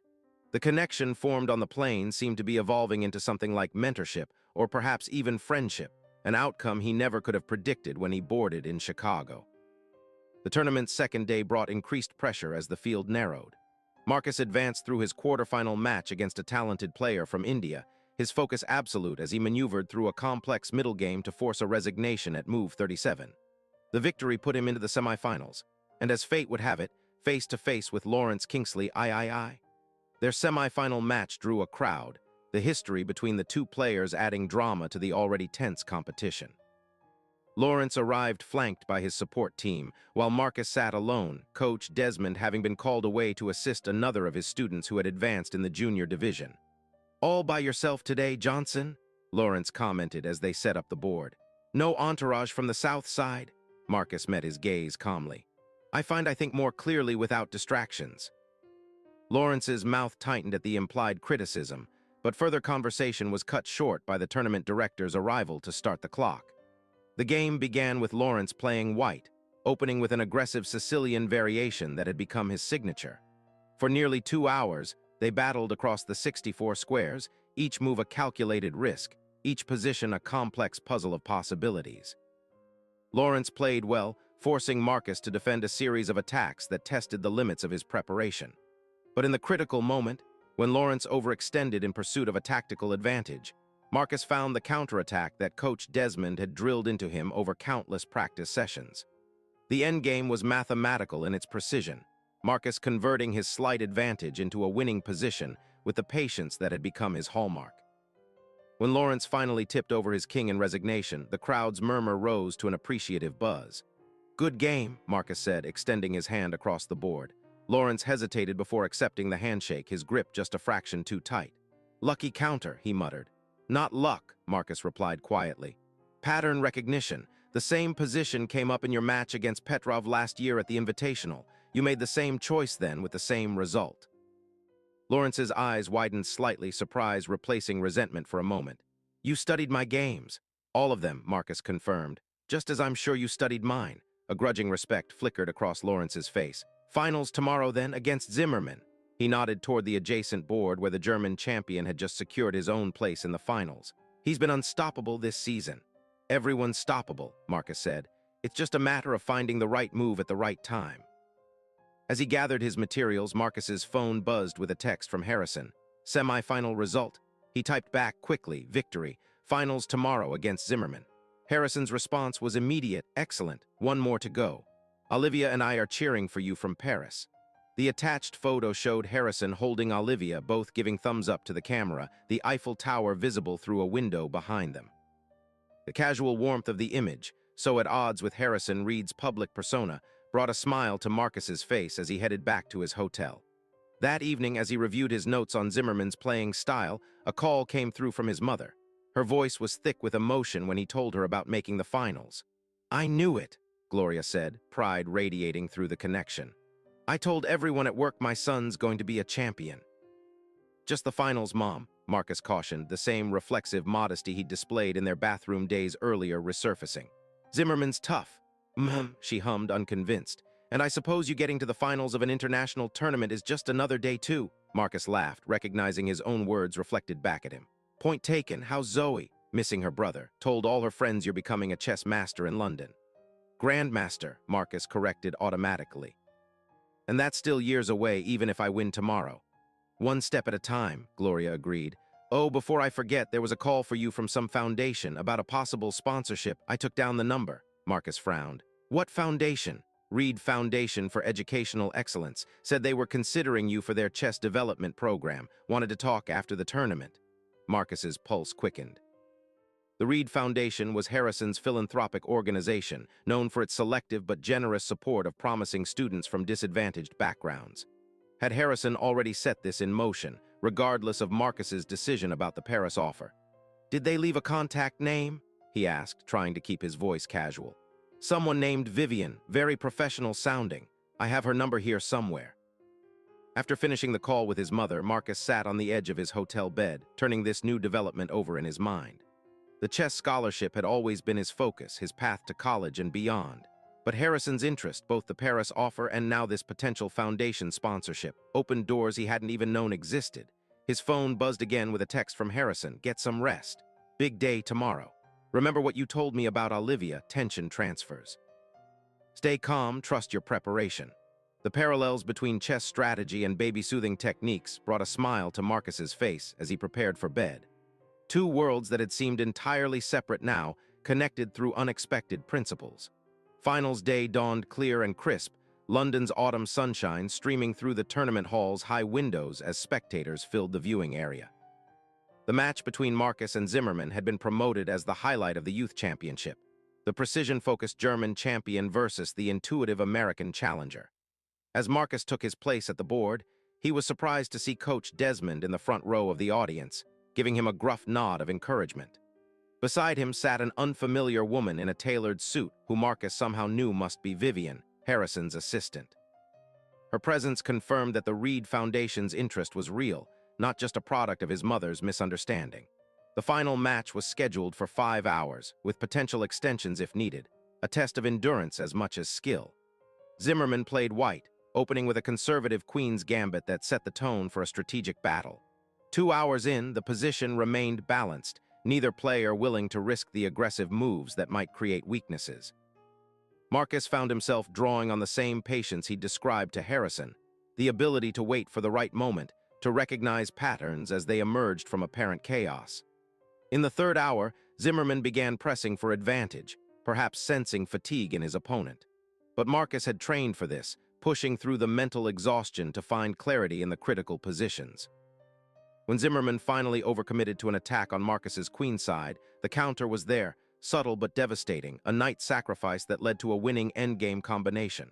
The connection formed on the plane seemed to be evolving into something like mentorship, or perhaps even friendship, an outcome he never could have predicted when he boarded in Chicago. The tournament's second day brought increased pressure as the field narrowed. Marcus advanced through his quarterfinal match against a talented player from India, his focus absolute as he maneuvered through a complex middle game to force a resignation at move 37. The victory put him into the semifinals, and as fate would have it, face-to-face with Lawrence Kingsley III. Their semifinal match drew a crowd, the history between the two players adding drama to the already tense competition. Lawrence arrived flanked by his support team, while Marcus sat alone, Coach Desmond having been called away to assist another of his students who had advanced in the junior division. "All by yourself today, Johnson?" Lawrence commented as they set up the board. "No entourage from the south side?" Marcus met his gaze calmly. I think more clearly without distractions." Lawrence's mouth tightened at the implied criticism, but further conversation was cut short by the tournament director's arrival to start the clock. The game began with Lawrence playing white, opening with an aggressive Sicilian variation that had become his signature. For nearly 2 hours, they battled across the 64 squares, each move a calculated risk, each position a complex puzzle of possibilities. Lawrence played well, forcing Marcus to defend a series of attacks that tested the limits of his preparation. But in the critical moment, when Lawrence overextended in pursuit of a tactical advantage, Marcus found the counterattack that Coach Desmond had drilled into him over countless practice sessions. The endgame was mathematical in its precision, Marcus converting his slight advantage into a winning position with the patience that had become his hallmark. When Lawrence finally tipped over his king in resignation, the crowd's murmur rose to an appreciative buzz. "Good game," Marcus said, extending his hand across the board. Lawrence hesitated before accepting the handshake, his grip just a fraction too tight. "Lucky counter," he muttered. "Not luck," Marcus replied quietly. "Pattern recognition. The same position came up in your match against Petrov last year at the Invitational. You made the same choice then with the same result." Lawrence's eyes widened slightly, surprise replacing resentment for a moment. "You studied my games." "All of them," Marcus confirmed. "Just as I'm sure you studied mine." A grudging respect flickered across Lawrence's face. "Finals tomorrow then, against Zimmerman." He nodded toward the adjacent board where the German champion had just secured his own place in the finals. "He's been unstoppable this season." "Everyone's stoppable," Marcus said. "It's just a matter of finding the right move at the right time." As he gathered his materials, Marcus's phone buzzed with a text from Harrison. "Semi-final result." He typed back quickly, "Victory. Finals tomorrow against Zimmerman." Harrison's response was immediate, "Excellent. One more to go. Olivia and I are cheering for you from Paris." The attached photo showed Harrison holding Olivia, both giving thumbs up to the camera, the Eiffel Tower visible through a window behind them. The casual warmth of the image, so at odds with Harrison Reed's public persona, brought a smile to Marcus's face as he headed back to his hotel. That evening, as he reviewed his notes on Zimmerman's playing style, a call came through from his mother. Her voice was thick with emotion when he told her about making the finals. "I knew it," Gloria said, pride radiating through the connection. "I told everyone at work my son's going to be a champion." "Just the finals, Mom," Marcus cautioned, the same reflexive modesty he'd displayed in their bathroom days earlier resurfacing. "Zimmerman's tough." She hummed, unconvinced. "And I suppose you getting to the finals of an international tournament is just another day too." Marcus laughed, recognizing his own words reflected back at him. "Point taken. How's Zoe?" "Missing her brother. Told all her friends you're becoming a chess master in London." "Grandmaster," Marcus corrected automatically. "And that's still years away, even if I win tomorrow." "One step at a time," Gloria agreed. "Oh, before I forget, there was a call for you from some foundation about a possible sponsorship. I took down the number." Marcus frowned. "What foundation?" "Reed Foundation for Educational Excellence. Said they were considering you for their chess development program. Wanted to talk after the tournament." Marcus's pulse quickened. The Reed Foundation was Harrison's philanthropic organization, known for its selective but generous support of promising students from disadvantaged backgrounds. Had Harrison already set this in motion, regardless of Marcus's decision about the Paris offer? "Did they leave a contact name?" he asked, trying to keep his voice casual. "Someone named Vivian, very professional sounding. I have her number here somewhere." After finishing the call with his mother, Marcus sat on the edge of his hotel bed, turning this new development over in his mind. The chess scholarship had always been his focus, his path to college and beyond. But Harrison's interest, both the Paris offer and now this potential foundation sponsorship, opened doors he hadn't even known existed. His phone buzzed again with a text from Harrison. "Get some rest. Big day tomorrow. Remember what you told me about Olivia, tension transfers. Stay calm, trust your preparation." The parallels between chess strategy and baby-soothing techniques brought a smile to Marcus's face as he prepared for bed. Two worlds that had seemed entirely separate now, connected through unexpected principles. Finals day dawned clear and crisp, London's autumn sunshine streaming through the tournament hall's high windows as spectators filled the viewing area. The match between Marcus and Zimmerman had been promoted as the highlight of the youth championship. the precision-focused German champion versus the intuitive American challenger. As Marcus took his place at the board, he was surprised to see Coach Desmond in the front row of the audience, giving him a gruff nod of encouragement. Beside him sat an unfamiliar woman in a tailored suit who Marcus somehow knew must be Vivian, Harrison's assistant. Her presence confirmed that the Reed Foundation's interest was real, not just a product of his mother's misunderstanding. The final match was scheduled for 5 hours, with potential extensions if needed, a test of endurance as much as skill. Zimmerman played white, opening with a conservative queen's gambit that set the tone for a strategic battle. 2 hours in, the position remained balanced, neither player willing to risk the aggressive moves that might create weaknesses. Marcus found himself drawing on the same patience he'd described to Harrison, the ability to wait for the right moment, to recognize patterns as they emerged from apparent chaos. In the third hour, Zimmerman began pressing for advantage, perhaps sensing fatigue in his opponent. But Marcus had trained for this, pushing through the mental exhaustion to find clarity in the critical positions. When Zimmerman finally overcommitted to an attack on Marcus's queenside, the counter was there, subtle but devastating, a knight sacrifice that led to a winning endgame combination.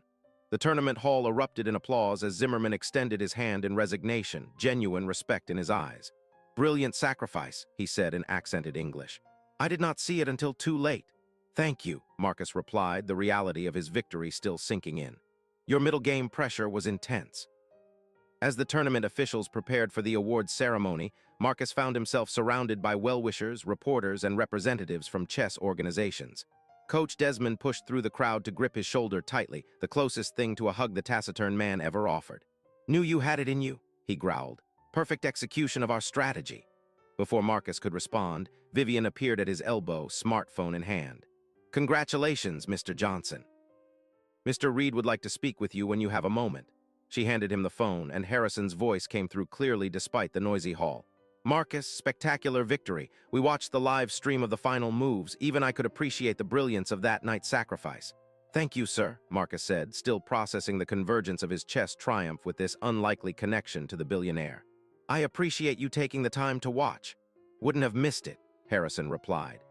The tournament hall erupted in applause as Zimmerman extended his hand in resignation, genuine respect in his eyes. "Brilliant sacrifice," he said in accented English. "I did not see it until too late." "Thank you," Marcus replied, the reality of his victory still sinking in. "Your middle game pressure was intense." As the tournament officials prepared for the awards ceremony, Marcus found himself surrounded by well-wishers, reporters, and representatives from chess organizations. Coach Desmond pushed through the crowd to grip his shoulder tightly, the closest thing to a hug the taciturn man ever offered. "Knew you had it in you," he growled. "Perfect execution of our strategy." Before Marcus could respond, Vivian appeared at his elbow, smartphone in hand. "Congratulations, Mr. Johnson. Mr. Reed would like to speak with you when you have a moment." She handed him the phone, and Harrison's voice came through clearly despite the noisy hall. "Marcus, spectacular victory. We watched the live stream of the final moves. Even I could appreciate the brilliance of that knight's sacrifice." "Thank you, sir," Marcus said, still processing the convergence of his chess triumph with this unlikely connection to the billionaire. "I appreciate you taking the time to watch." "Wouldn't have missed it," Harrison replied.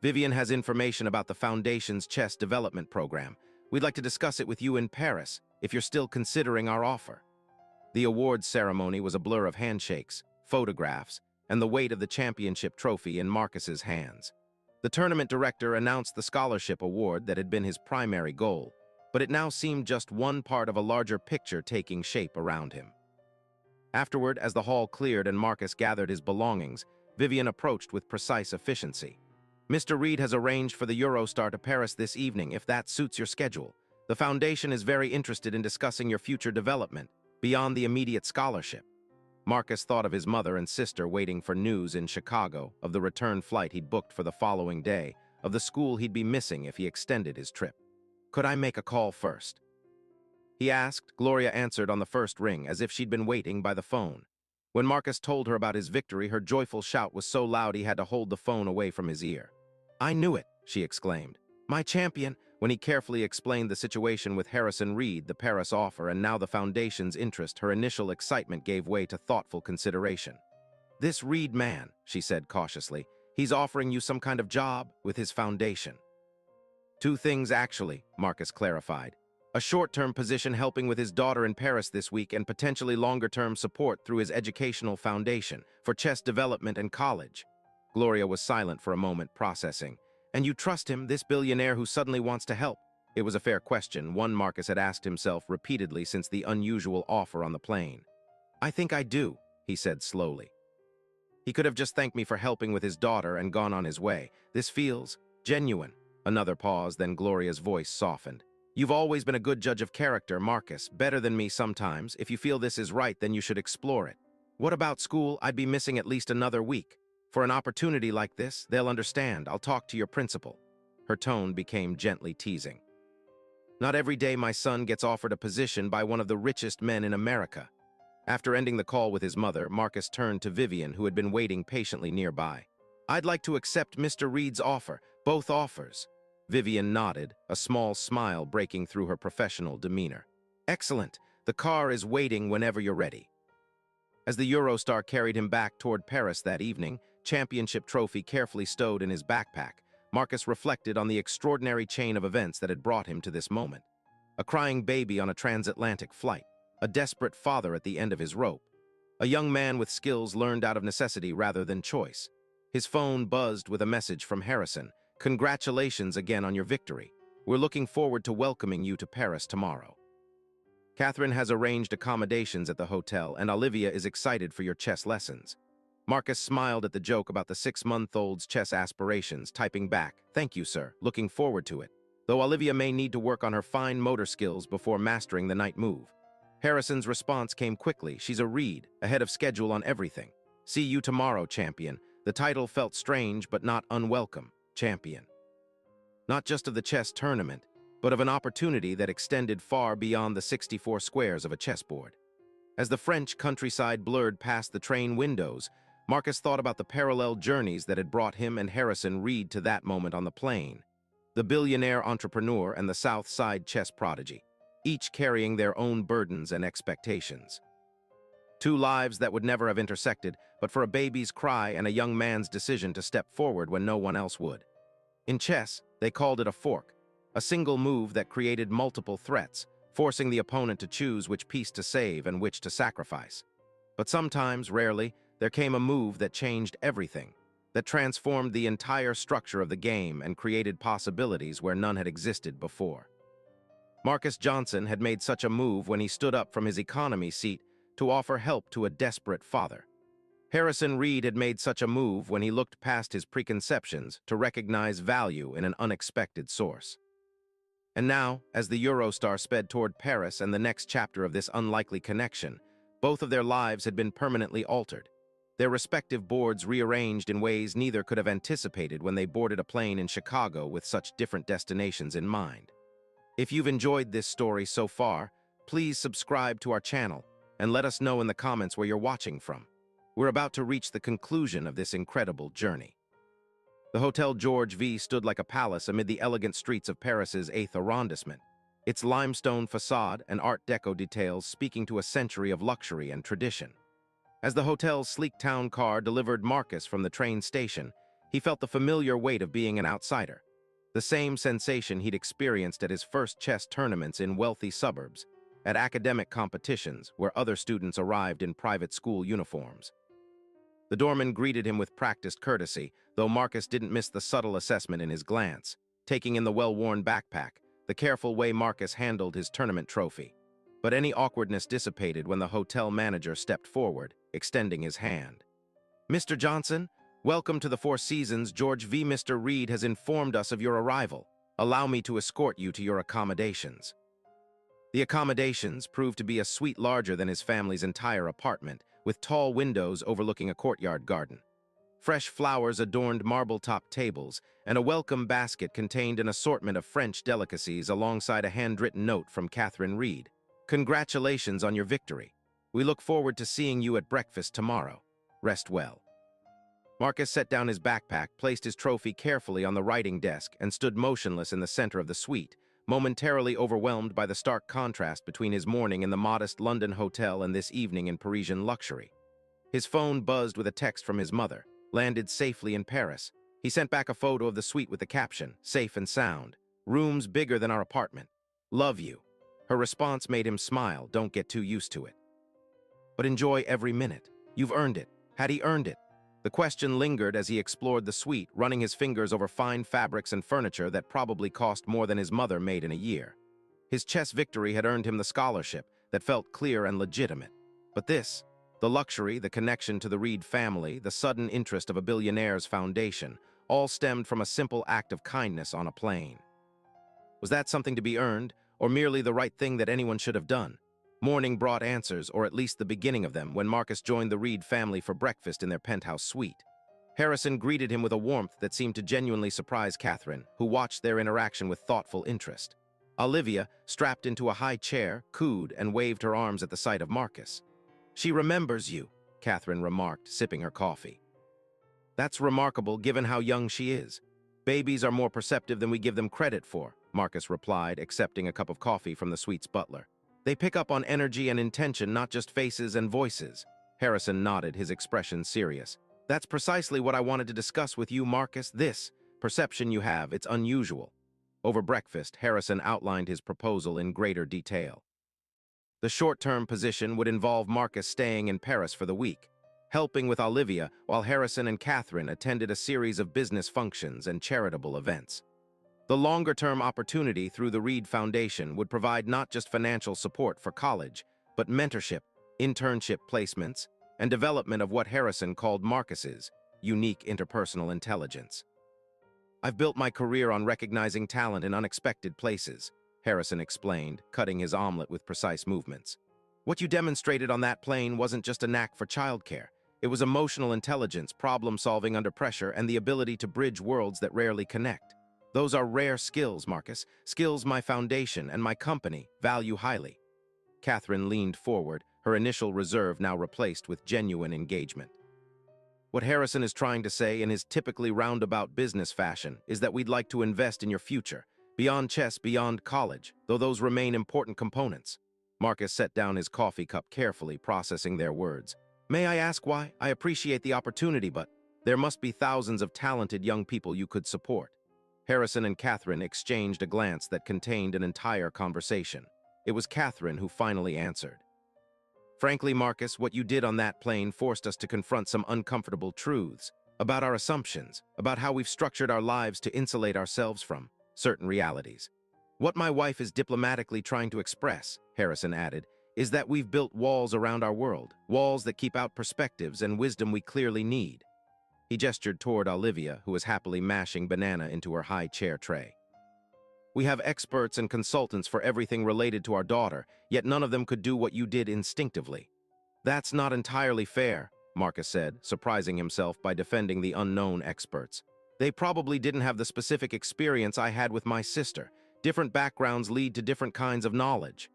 "Vivian has information about the Foundation's chess development program. We'd like to discuss it with you in Paris, if you're still considering our offer." The awards ceremony was a blur of handshakes, photographs, and the weight of the championship trophy in Marcus's hands. The tournament director announced the scholarship award that had been his primary goal, but it now seemed just one part of a larger picture taking shape around him. Afterward, as the hall cleared and Marcus gathered his belongings, Vivian approached with precise efficiency. "Mr. Reed has arranged for the Eurostar to Paris this evening, if that suits your schedule. The Foundation is very interested in discussing your future development, beyond the immediate scholarship." Marcus thought of his mother and sister waiting for news in Chicago, of the return flight he'd booked for the following day, of the school he'd be missing if he extended his trip. "Could I make a call first?" he asked. Gloria answered on the first ring, as if she'd been waiting by the phone. When Marcus told her about his victory, her joyful shout was so loud he had to hold the phone away from his ear. "I knew it," she exclaimed. "My champion," when he carefully explained the situation with Harrison Reed, the Paris offer, and now the Foundation's interest, her initial excitement gave way to thoughtful consideration. "This Reed man," she said cautiously, "he's offering you some kind of job with his Foundation." "Two things, actually," Marcus clarified. "A short-term position helping with his daughter in Paris this week, and potentially longer-term support through his educational foundation for chess development and college." Gloria was silent for a moment, processing. "And you trust him, this billionaire who suddenly wants to help?" It was a fair question, one Marcus had asked himself repeatedly since the unusual offer on the plane. "I think I do," he said slowly. "He could have just thanked me for helping with his daughter and gone on his way. This feels genuine." Another pause, then Gloria's voice softened. "You've always been a good judge of character, Marcus, better than me sometimes. If you feel this is right, then you should explore it. What about school? I'd be missing at least another week. For an opportunity like this, they'll understand. I'll talk to your principal." Her tone became gently teasing. "Not every day my son gets offered a position by one of the richest men in America." After ending the call with his mother, Marcus turned to Vivian, who had been waiting patiently nearby. "I'd like to accept Mr. Reed's offer, both offers." Vivian nodded, a small smile breaking through her professional demeanor. "Excellent. The car is waiting whenever you're ready." As the Eurostar carried him back toward Paris that evening, championship trophy carefully stowed in his backpack, Marcus reflected on the extraordinary chain of events that had brought him to this moment. A crying baby on a transatlantic flight, a desperate father at the end of his rope, a young man with skills learned out of necessity rather than choice. His phone buzzed with a message from Harrison. "Congratulations again on your victory. We're looking forward to welcoming you to Paris tomorrow. Catherine has arranged accommodations at the hotel, and Olivia is excited for your chess lessons." Marcus smiled at the joke about the 6-month-old's chess aspirations, typing back, "Thank you, sir. Looking forward to it. Though Olivia may need to work on her fine motor skills before mastering the knight move." Harrison's response came quickly. "She's a Reed, ahead of schedule on everything. See you tomorrow, champion." The title felt strange but not unwelcome. Champion. Not just of the chess tournament, but of an opportunity that extended far beyond the 64 squares of a chessboard. As the French countryside blurred past the train windows, Marcus thought about the parallel journeys that had brought him and Harrison Reed to that moment on the plane. The billionaire entrepreneur and the South Side chess prodigy, each carrying their own burdens and expectations. Two lives that would never have intersected, but for a baby's cry and a young man's decision to step forward when no one else would. In chess, they called it a fork, a single move that created multiple threats, forcing the opponent to choose which piece to save and which to sacrifice. But sometimes, rarely, there came a move that changed everything, that transformed the entire structure of the game and created possibilities where none had existed before. Marcus Johnson had made such a move when he stood up from his economy seat to offer help to a desperate father. Harrison Reed had made such a move when he looked past his preconceptions to recognize value in an unexpected source. And now, as the Eurostar sped toward Paris and the next chapter of this unlikely connection, both of their lives had been permanently altered, their respective boards rearranged in ways neither could have anticipated when they boarded a plane in Chicago with such different destinations in mind. If you've enjoyed this story so far, please subscribe to our channel and let us know in the comments where you're watching from. We're about to reach the conclusion of this incredible journey. The Hotel George V stood like a palace amid the elegant streets of Paris's 8th arrondissement, its limestone facade and Art Deco details speaking to a century of luxury and tradition. As the hotel's sleek town car delivered Marcus from the train station, he felt the familiar weight of being an outsider, the same sensation he'd experienced at his first chess tournaments in wealthy suburbs, at academic competitions where other students arrived in private school uniforms. The doorman greeted him with practiced courtesy, though Marcus didn't miss the subtle assessment in his glance, taking in the well-worn backpack, the careful way Marcus handled his tournament trophy. But any awkwardness dissipated when the hotel manager stepped forward, extending his hand. "Mr. Johnson, welcome to the Four Seasons. George V. Mr. Reed has informed us of your arrival. Allow me to escort you to your accommodations." The accommodations proved to be a suite larger than his family's entire apartment, with tall windows overlooking a courtyard garden. Fresh flowers adorned marble-top tables, and a welcome basket contained an assortment of French delicacies alongside a handwritten note from Catherine Reed. "Congratulations on your victory. We look forward to seeing you at breakfast tomorrow. Rest well." Marcus set down his backpack, placed his trophy carefully on the writing desk, and stood motionless in the center of the suite, momentarily overwhelmed by the stark contrast between his morning in the modest London hotel and this evening in Parisian luxury. His phone buzzed with a text from his mother, landed safely in Paris. He sent back a photo of the suite with the caption, "Safe and sound. Rooms bigger than our apartment. Love you." Her response made him smile. "Don't get too used to it. But enjoy every minute. You've earned it." Had he earned it? The question lingered as he explored the suite, running his fingers over fine fabrics and furniture that probably cost more than his mother made in a year. His chess victory had earned him the scholarship that felt clear and legitimate. But this, the luxury, the connection to the Reed family, the sudden interest of a billionaire's foundation, all stemmed from a simple act of kindness on a plane. Was that something to be earned, or merely the right thing that anyone should have done? Morning brought answers, or at least the beginning of them, when Marcus joined the Reed family for breakfast in their penthouse suite. Harrison greeted him with a warmth that seemed to genuinely surprise Catherine, who watched their interaction with thoughtful interest. Olivia, strapped into a high chair, cooed and waved her arms at the sight of Marcus. "She remembers you," Catherine remarked, sipping her coffee. "That's remarkable given how young she is. Babies are more perceptive than we give them credit for," Marcus replied, accepting a cup of coffee from the suite's butler. "They pick up on energy and intention, not just faces and voices." Harrison nodded, his expression serious. "That's precisely what I wanted to discuss with you, Marcus. This, Perception you have, it's unusual. Over breakfast, Harrison outlined his proposal in greater detail. The short-term position would involve Marcus staying in Paris for the week, helping with Olivia while Harrison and Catherine attended a series of business functions and charitable events. The longer-term opportunity through the Reed Foundation would provide not just financial support for college, but mentorship, internship placements, and development of what Harrison called Marcus's unique interpersonal intelligence. "I've built my career on recognizing talent in unexpected places," Harrison explained, cutting his omelet with precise movements. "What you demonstrated on that plane wasn't just a knack for childcare. It was emotional intelligence, problem-solving under pressure, and the ability to bridge worlds that rarely connect. Those are rare skills, Marcus, skills my foundation and my company value highly." Catherine leaned forward, her initial reserve now replaced with genuine engagement. "What Harrison is trying to say in his typically roundabout business fashion is that we'd like to invest in your future, beyond chess, beyond college, though those remain important components." Marcus set down his coffee cup carefully, processing their words. "May I ask why? I appreciate the opportunity, but there must be thousands of talented young people you could support." Harrison and Catherine exchanged a glance that contained an entire conversation. It was Catherine who finally answered. "Frankly, Marcus, what you did on that plane forced us to confront some uncomfortable truths about our assumptions, about how we've structured our lives to insulate ourselves from certain realities. What my wife is diplomatically trying to express," Harrison added, "is that we've built walls around our world, walls that keep out perspectives and wisdom we clearly need." He gestured toward Olivia, who was happily mashing banana into her high chair tray. "We have experts and consultants for everything related to our daughter, yet none of them could do what you did instinctively." "That's not entirely fair," Marcus said, surprising himself by defending the unknown experts. "They probably didn't have the specific experience I had with my sister. Different backgrounds lead to different kinds of knowledge."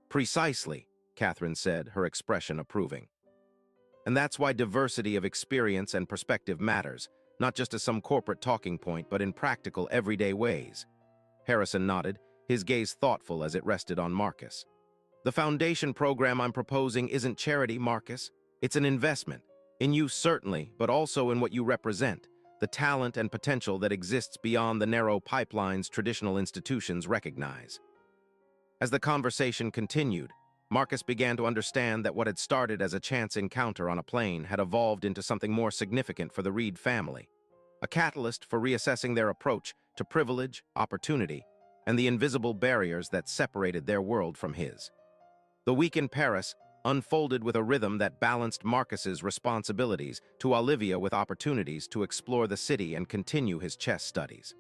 "Precisely," Catherine said, her expression approving. "And that's why diversity of experience and perspective matters, not just as some corporate talking point, but in practical, everyday ways." Harrison nodded, his gaze thoughtful as it rested on Marcus. "The foundation program I'm proposing isn't charity, Marcus. It's an investment. In you, certainly, but also in what you represent, the talent and potential that exists beyond the narrow pipelines traditional institutions recognize." As the conversation continued, Marcus began to understand that what had started as a chance encounter on a plane had evolved into something more significant for the Reed family, a catalyst for reassessing their approach to privilege, opportunity, and the invisible barriers that separated their world from his. The week in Paris unfolded with a rhythm that balanced Marcus's responsibilities to Olivia with opportunities to explore the city and continue his chess studies.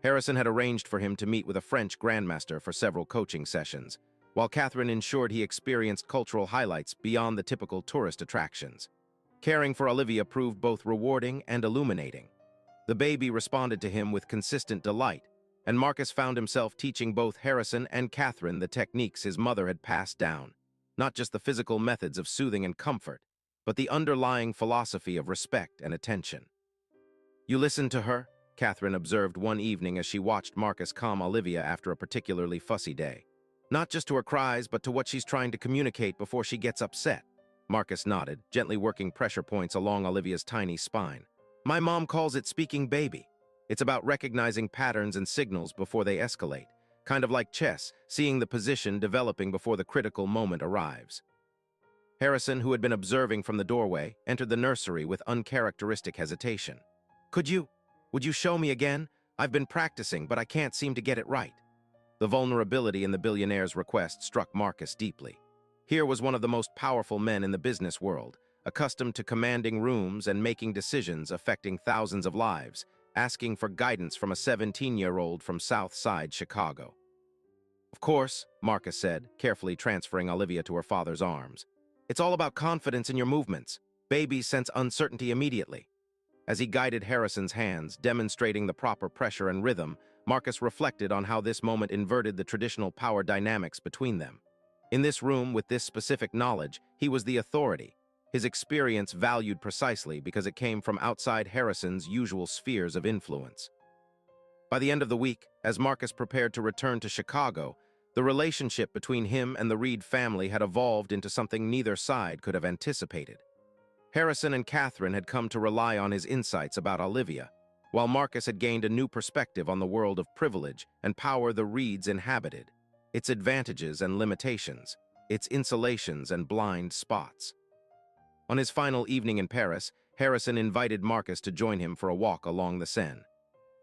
Harrison had arranged for him to meet with a French grandmaster for several coaching sessions, while Catherine ensured he experienced cultural highlights beyond the typical tourist attractions. Caring for Olivia proved both rewarding and illuminating. The baby responded to him with consistent delight, and Marcus found himself teaching both Harrison and Catherine the techniques his mother had passed down, not just the physical methods of soothing and comfort, but the underlying philosophy of respect and attention. "You listened to her?" Catherine observed one evening as she watched Marcus calm Olivia after a particularly fussy day. "Not just to her cries, but to what she's trying to communicate before she gets upset." Marcus nodded, gently working pressure points along Olivia's tiny spine. "My mom calls it speaking baby. It's about recognizing patterns and signals before they escalate, kind of like chess, seeing the position developing before the critical moment arrives." Harrison, who had been observing from the doorway, entered the nursery with uncharacteristic hesitation. Would you show me again? I've been practicing, but I can't seem to get it right." The vulnerability in the billionaire's request struck Marcus deeply. Here was one of the most powerful men in the business world, accustomed to commanding rooms and making decisions affecting thousands of lives, asking for guidance from a 17-year-old from South Side Chicago. "Of course," Marcus said, carefully transferring Olivia to her father's arms. "It's all about confidence in your movements. Babies sense uncertainty immediately." As he guided Harrison's hands, demonstrating the proper pressure and rhythm, Marcus reflected on how this moment inverted the traditional power dynamics between them. In this room, with this specific knowledge, he was the authority, his experience valued precisely because it came from outside Harrison's usual spheres of influence. By the end of the week, as Marcus prepared to return to Chicago, the relationship between him and the Reed family had evolved into something neither side could have anticipated. Harrison and Catherine had come to rely on his insights about Olivia, while Marcus had gained a new perspective on the world of privilege and power the Reeds inhabited, its advantages and limitations, its insulations and blind spots. On his final evening in Paris, Harrison invited Marcus to join him for a walk along the Seine.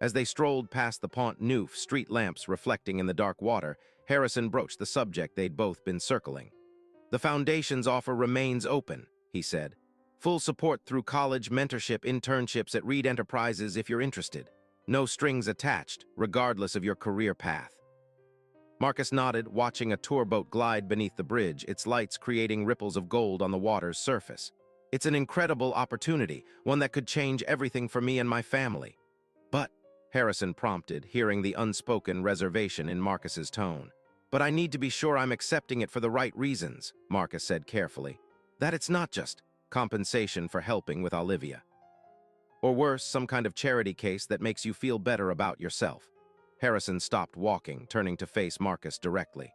As they strolled past the Pont Neuf, street lamps reflecting in the dark water, Harrison broached the subject they'd both been circling. "The Foundation's offer remains open," he said. "Full support through college, mentorship, internships at Reed Enterprises if you're interested. No strings attached, regardless of your career path." Marcus nodded, watching a tour boat glide beneath the bridge, its lights creating ripples of gold on the water's surface. "It's an incredible opportunity, one that could change everything for me and my family." "But," Harrison prompted, hearing the unspoken reservation in Marcus's tone. "But I need to be sure I'm accepting it for the right reasons," Marcus said carefully. "That it's not just compensation for helping with Olivia. Or worse, some kind of charity case that makes you feel better about yourself." Harrison stopped walking, turning to face Marcus directly.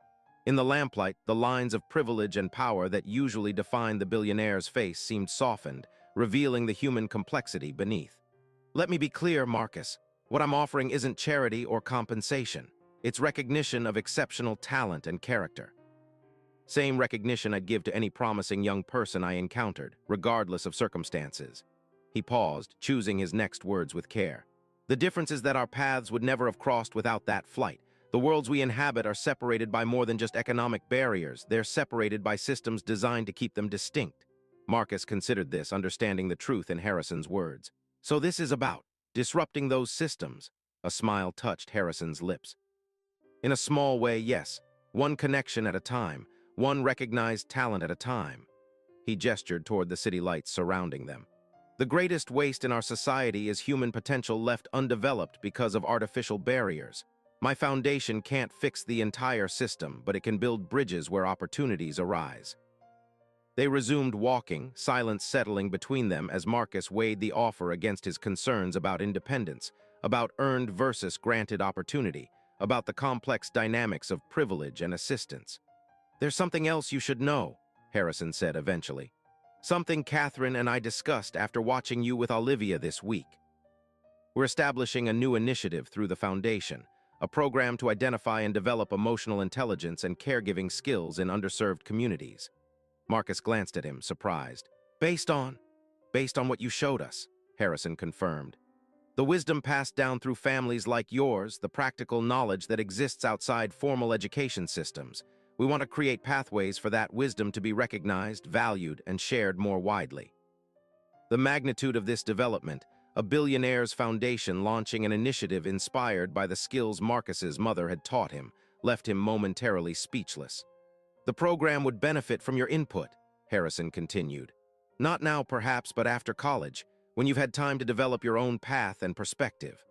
In the lamplight, the lines of privilege and power that usually define the billionaire's face seemed softened, revealing the human complexity beneath. "Let me be clear, Marcus. What I'm offering isn't charity or compensation. It's recognition of exceptional talent and character. Same recognition I'd give to any promising young person I encountered, regardless of circumstances." He paused, choosing his next words with care. "The difference is that our paths would never have crossed without that flight. The worlds we inhabit are separated by more than just economic barriers. They're separated by systems designed to keep them distinct." Marcus considered this, understanding the truth in Harrison's words. "So this is about disrupting those systems." A smile touched Harrison's lips. "In a small way, yes. One connection at a time. One recognized talent at a time." He gestured toward the city lights surrounding them. "The greatest waste in our society is human potential left undeveloped because of artificial barriers. My foundation can't fix the entire system, but it can build bridges where opportunities arise." They resumed walking, silence settling between them as Marcus weighed the offer against his concerns about independence, about earned versus granted opportunity, about the complex dynamics of privilege and assistance. "There's something else you should know," Harrison said eventually. "Something Catherine and I discussed after watching you with Olivia this week. We're establishing a new initiative through the Foundation, a program to identify and develop emotional intelligence and caregiving skills in underserved communities." Marcus glanced at him, surprised. Based on what you showed us," Harrison confirmed. "The wisdom passed down through families like yours, the practical knowledge that exists outside formal education systems. We want to create pathways for that wisdom to be recognized, valued, and shared more widely." The magnitude of this development, a Billionaire's Foundation launching an initiative inspired by the skills Marcus's mother had taught him, left him momentarily speechless. "The program would benefit from your input," Harrison continued. "Not now, perhaps, but after college, when you've had time to develop your own path and perspective."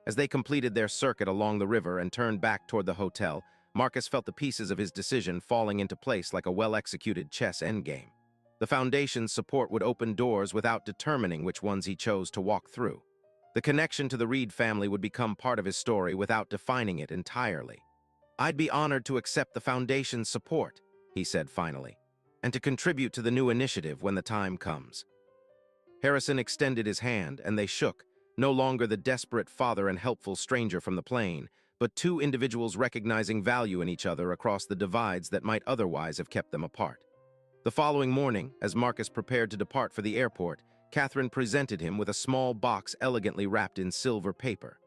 As they completed their circuit along the river and turned back toward the hotel, Marcus felt the pieces of his decision falling into place like a well-executed chess endgame. The Foundation's support would open doors without determining which ones he chose to walk through. The connection to the Reed family would become part of his story without defining it entirely. "I'd be honored to accept the Foundation's support," he said finally, "and to contribute to the new initiative when the time comes." Harrison extended his hand, and they shook, no longer the desperate father and helpful stranger from the plane, but two individuals recognizing value in each other across the divides that might otherwise have kept them apart. The following morning, as Marcus prepared to depart for the airport, Catherine presented him with a small box elegantly wrapped in silver paper.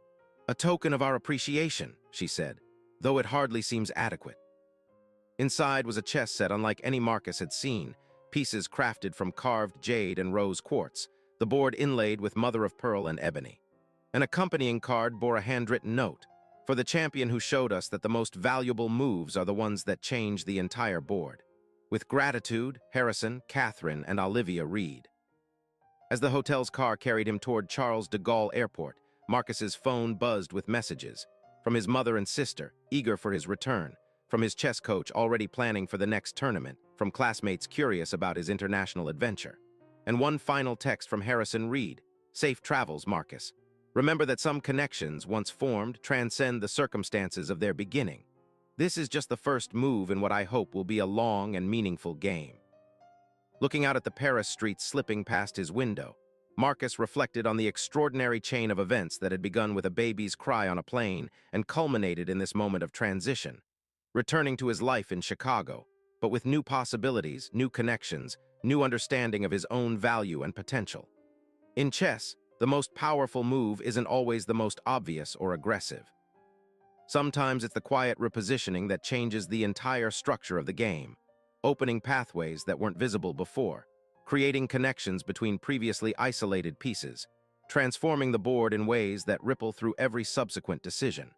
"A token of our appreciation," she said, "though it hardly seems adequate." Inside was a chess set unlike any Marcus had seen, pieces crafted from carved jade and rose quartz, the board inlaid with mother-of-pearl and ebony. An accompanying card bore a handwritten note, "For the champion who showed us that the most valuable moves are the ones that change the entire board. With gratitude, Harrison, Catherine, and Olivia Reed." As the hotel's car carried him toward Charles de Gaulle Airport, Marcus's phone buzzed with messages. From his mother and sister, eager for his return. From his chess coach, already planning for the next tournament. From classmates curious about his international adventure. And one final text from Harrison Reed. "Safe travels, Marcus. Remember that some connections, once formed, transcend the circumstances of their beginning. This is just the first move in what I hope will be a long and meaningful game." Looking out at the Paris streets slipping past his window, Marcus reflected on the extraordinary chain of events that had begun with a baby's cry on a plane and culminated in this moment of transition, returning to his life in Chicago, but with new possibilities, new connections, new understanding of his own value and potential. In chess, the most powerful move isn't always the most obvious or aggressive. Sometimes it's the quiet repositioning that changes the entire structure of the game, opening pathways that weren't visible before, creating connections between previously isolated pieces, transforming the board in ways that ripple through every subsequent decision.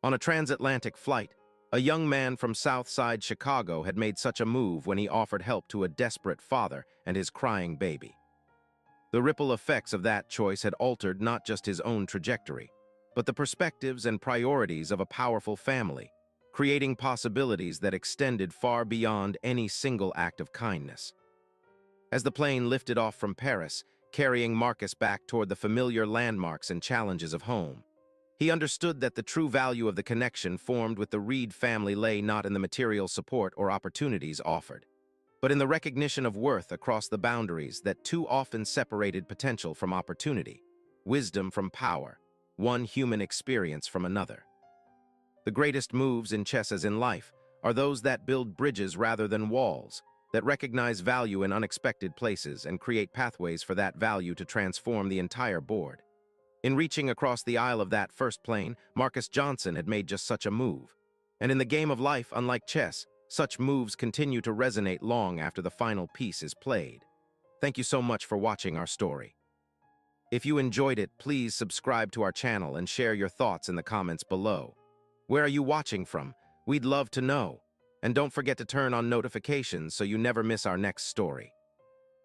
On a transatlantic flight, a young man from Southside Chicago had made such a move when he offered help to a desperate father and his crying baby. The ripple effects of that choice had altered not just his own trajectory, but the perspectives and priorities of a powerful family, creating possibilities that extended far beyond any single act of kindness. As the plane lifted off from Paris, carrying Marcus back toward the familiar landmarks and challenges of home, he understood that the true value of the connection formed with the Reed family lay not in the material support or opportunities offered, but in the recognition of worth across the boundaries that too often separated potential from opportunity, wisdom from power, one human experience from another. The greatest moves in chess as in life are those that build bridges rather than walls, that recognize value in unexpected places and create pathways for that value to transform the entire board. In reaching across the aisle of that first plane, Marcus Johnson had made just such a move. And in the game of life, unlike chess, such moves continue to resonate long after the final piece is played. Thank you so much for watching our story. If you enjoyed it, please subscribe to our channel and share your thoughts in the comments below. Where are you watching from? We'd love to know. And don't forget to turn on notifications so you never miss our next story.